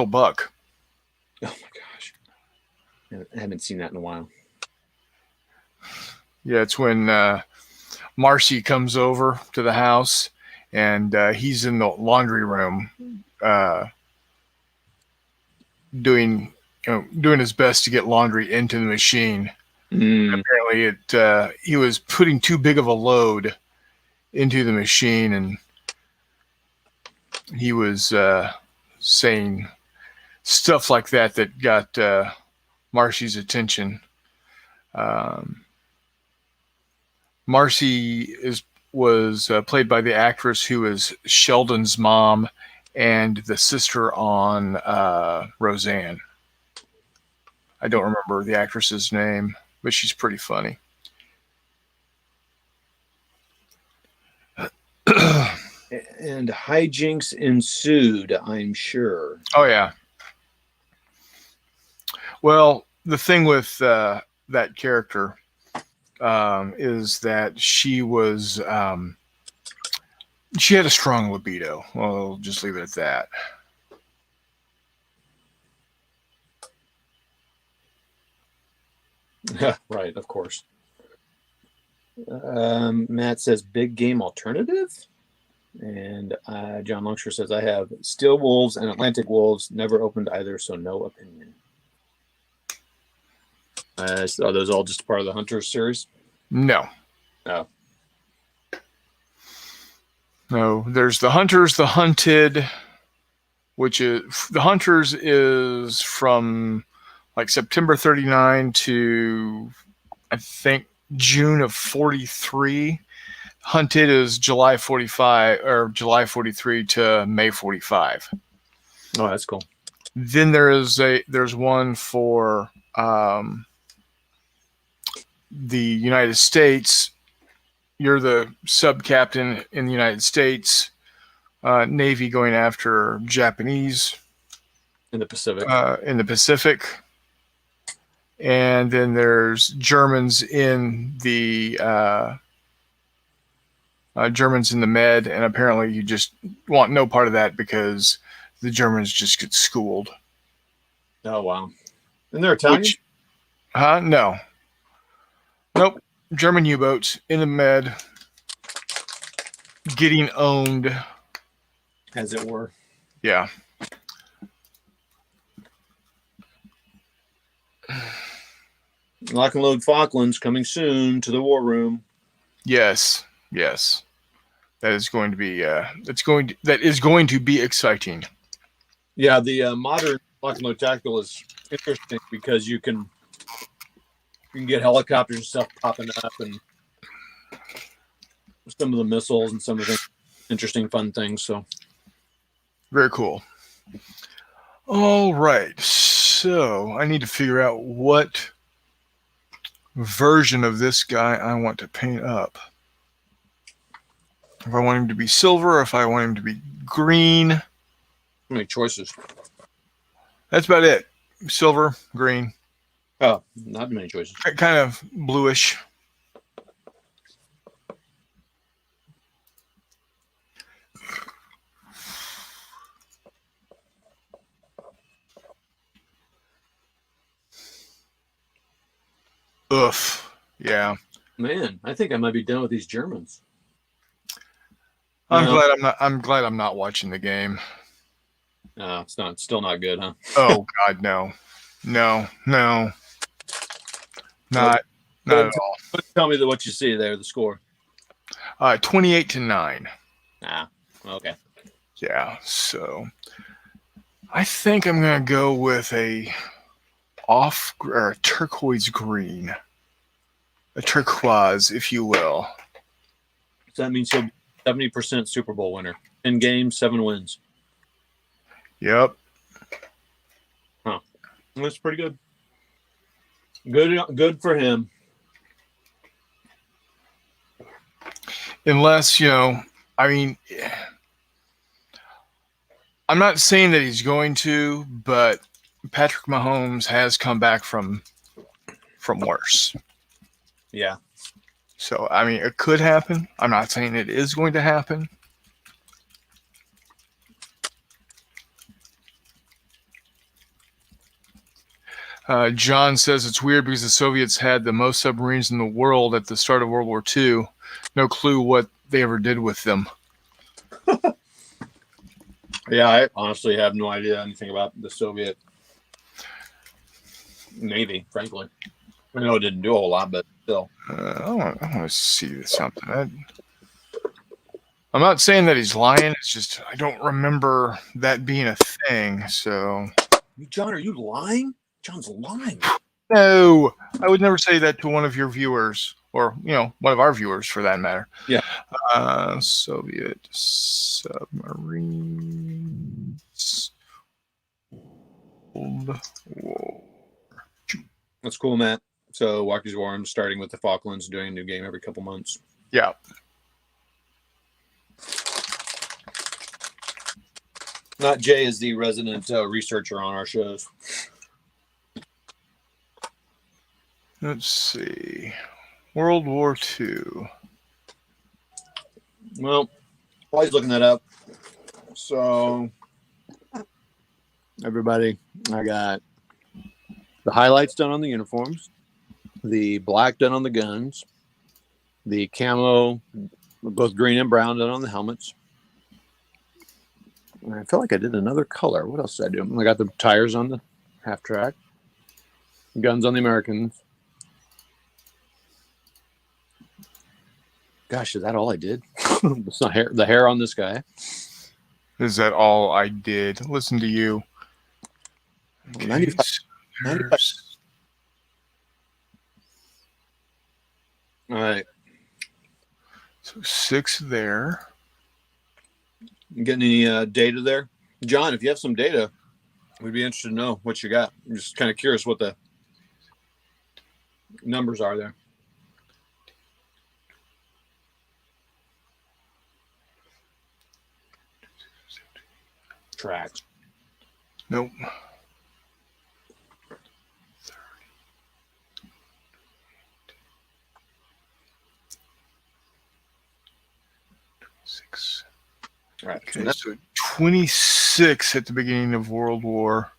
Buck. Oh my gosh, I haven't seen that in a while. Yeah, it's when Marcy comes over to the house and he's in the laundry room doing his best to get laundry into the machine. Apparently he was putting too big of a load into the machine, and he was saying stuff like that got Marcy's attention. Marcy was played by the actress who is Sheldon's mom and the sister on Roseanne. I don't remember the actress's name. but she's pretty funny. And hijinks ensued, I'm sure. Oh yeah. Well, the thing with that character is that she was she had a strong libido. Well, I'll just leave it at that. Right, of course. Matt says big game alternative. And John Longshore says, I have Steel Wolves and Atlantic Wolves. Never opened either, so no opinion. So are those all just part of the Hunters series? No. Oh. No, there's the Hunters, the Hunted, which is the Hunters is from like September 39 to I think June of 43. Hunted is July 45 or July 43 to May 45. Oh, that's cool. Then there's one for the United States. You're the sub captain in the United States Navy going after Japanese In the Pacific. And then there's Germans in the Med, and apparently you just want no part of that because the Germans just get schooled. Oh, wow. And they're Italian? No. Nope. German U-boats in the Med getting owned. As it were. Yeah. Lock and Load Falklands coming soon to the War Room. Yes. That is going to be that is going to be exciting. Yeah, the modern Lock and Load Tactical is interesting because you can get helicopters and stuff popping up, and some of the missiles and some of the interesting, fun things. So very cool. All right, so I need to figure out what version of this guy I want to paint up. If I want him to be silver, if I want him to be green. How many choices? That's about it. Silver, green. Oh, not many choices. Kind of bluish. Oof. Yeah. Man, I think I might be done with these Germans. I'm glad I'm not watching the game. No, it's still not good, huh? Oh God, no. Not at all. Tell me what you see there, the score. 28-9. Okay. Yeah, so I think I'm gonna go with a turquoise green. A turquoise, if you will. So that means he'll be 70% Super Bowl winner. 10 games, 7 wins. Yep. Huh. That's pretty good. Good for him. Unless, I mean, I'm not saying that he's going to, but Patrick Mahomes has come back from worse. Yeah. So, I mean, it could happen. I'm not saying it is going to happen. John says it's weird because the Soviets had the most submarines in the world at the start of World War II. No clue what they ever did with them. Yeah, I honestly have no idea anything about the Soviet Navy, frankly. I know it didn't do a whole lot, but still. I want to see something. I'm not saying that he's lying. It's just I don't remember that being a thing. So, John, are you lying? John's lying. No, I would never say that to one of your viewers, or one of our viewers for that matter. Yeah. Soviet submarines. World War. That's cool, Matt. So Walker's Warm starting with the Falklands, doing a new game every couple months. Yeah. Not Jay is the resident researcher on our shows. Let's see. World War II. Well, while he's looking that up, so everybody, I got the highlights done on the uniforms, the black done on the guns, the camo, both green and brown done on the helmets. And I feel like I did another color. What else did I do? I got the tires on the half track, guns on the Americans. Gosh, is that all I did? It's not hair. The hair on this guy. Is that all I did? Listen to you. Okay, 95. there's- All right. So 6 there. You getting any data there? John, if you have some data, we'd be interested to know what you got. I'm just kind of curious what the numbers are there. Tracks. Nope. 6. All right. So Okay, that's so 26 at the beginning of World War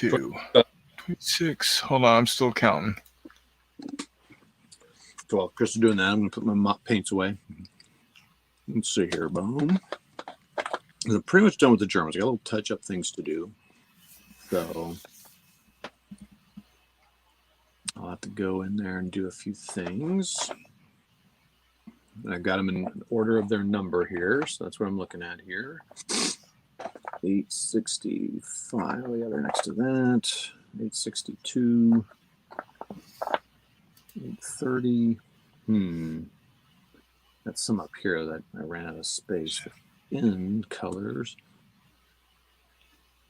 II. 26. Hold on, I'm still counting. 12. Chris is doing that. I'm going to put my paints away. Let's see here. Boom. I'm pretty much done with the Germans. I got little touch-up things to do. So I'll have to go in there and do a few things. And I've got them in order of their number here. So that's what I'm looking at here. 865. Oh, yeah, they're next to that. 862. 830. That's some up here that I ran out of space. In colors.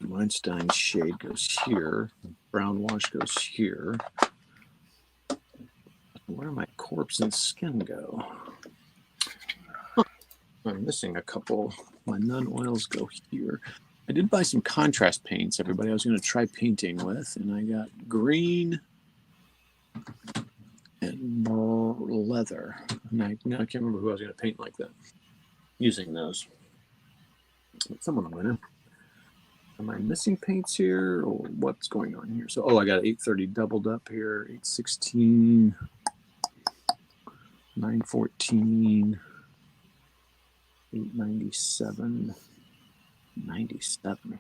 Weinstein shade goes here. Brown wash goes here. Where my corpse and skin go? I'm missing a couple. My nun oils go here. I did buy some contrast paints, everybody. I was going to try painting with, and I got green and leather. And I can't remember who I was going to paint like that using those. But someone I'm going to. Am I missing paints here, or what's going on here? So, I got 830 doubled up here, 816, 914, 897, 97.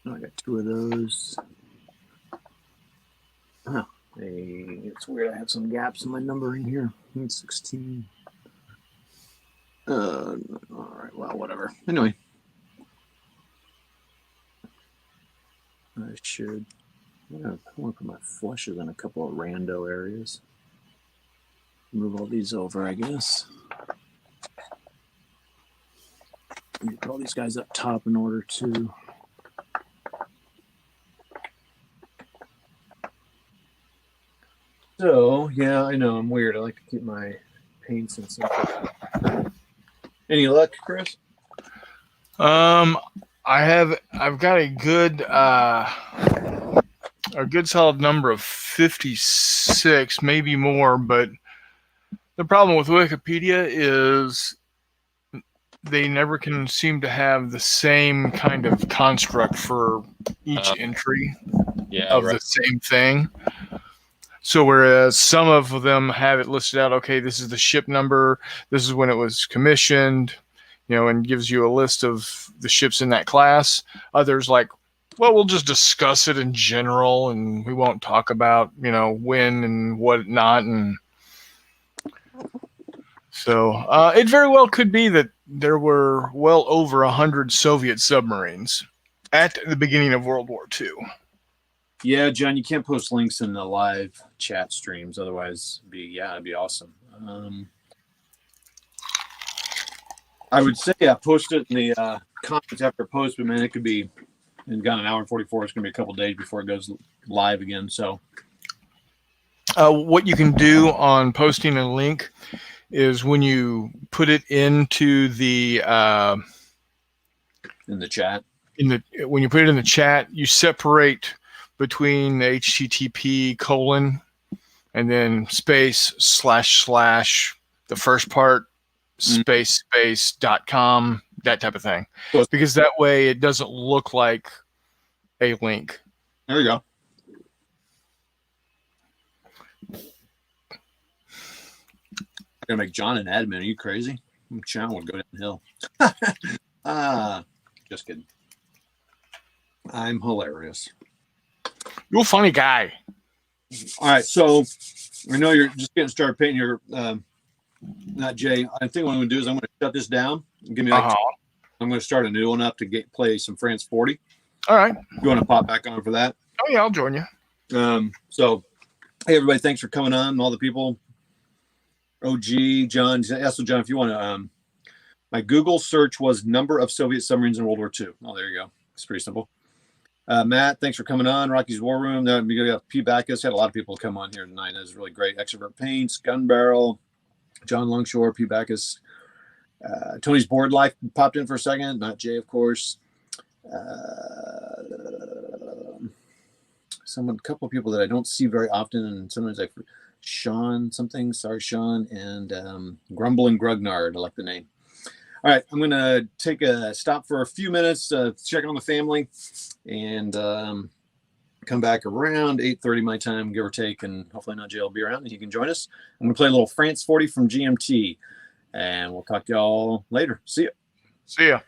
Oh, I got 2 of those. Oh, it's weird. I have some gaps in my numbering here. 816. All right. Well, whatever. Anyway. I should. I want to put my flushes in a couple of rando areas. Move all these over, I guess. Put all these guys up top in order to. So, yeah, I know I'm weird. I like to keep my paints and stuff. Any luck, Chris? I've got a good solid number of 56, maybe more, but the problem with Wikipedia is they never can seem to have the same kind of construct for each entry of the same thing. So whereas some of them have it listed out, okay, this is the ship number, this is when it was commissioned, and gives you a list of the ships in that class. Others like, well, we'll just discuss it in general and we won't talk about, when and what not. And so it very well could be that there were well over 100 Soviet submarines at the beginning of World War II. Yeah, John, you can't post links in the live chat streams. Otherwise, it'd be awesome. I would say post it in the comments after post, but man, it could be and got an hour and 44. It's going to be a couple days before it goes live again. So What you can do on posting a link is when you put it into the in the chat, when you put it in the chat, you separate between the HTTP colon and then space / the first part space .com, that type of thing, because that way it doesn't look like a link. there you go. I'm gonna make John an admin. Are you crazy? Channel would go downhill. Just kidding. I'm hilarious. You're a funny guy. All right, so I know you're just getting started painting your not Jay. I think what I'm gonna do is I'm gonna shut this down and give me like I'm gonna start a new one up to play some France 40. All right. You want to pop back on for that? Oh yeah, I'll join you. So hey everybody, thanks for coming on, all the people. OG John, so John, if you want to, my Google search was number of Soviet submarines in World War II. Oh, there you go. It's pretty simple. Matt, thanks for coming on. Rocky's War Room. We got P. Backus. Had a lot of people come on here tonight. That was really great. Extrovert Paints, Gun Barrel, John Longshore, P. Backus. Tony's Board Life popped in for a second. Not Jay, of course. A couple of people that I don't see very often, and sometimes Sean something. Sorry, Sean, and Grumble and Grugnard. I like the name. All right, I'm going to take a stop for a few minutes, check on the family, and come back around 8:30 my time, give or take, and hopefully not Jay will be around and he can join us. I'm going to play a little France 40 from GMT, and we'll talk to y'all later. See ya. See ya.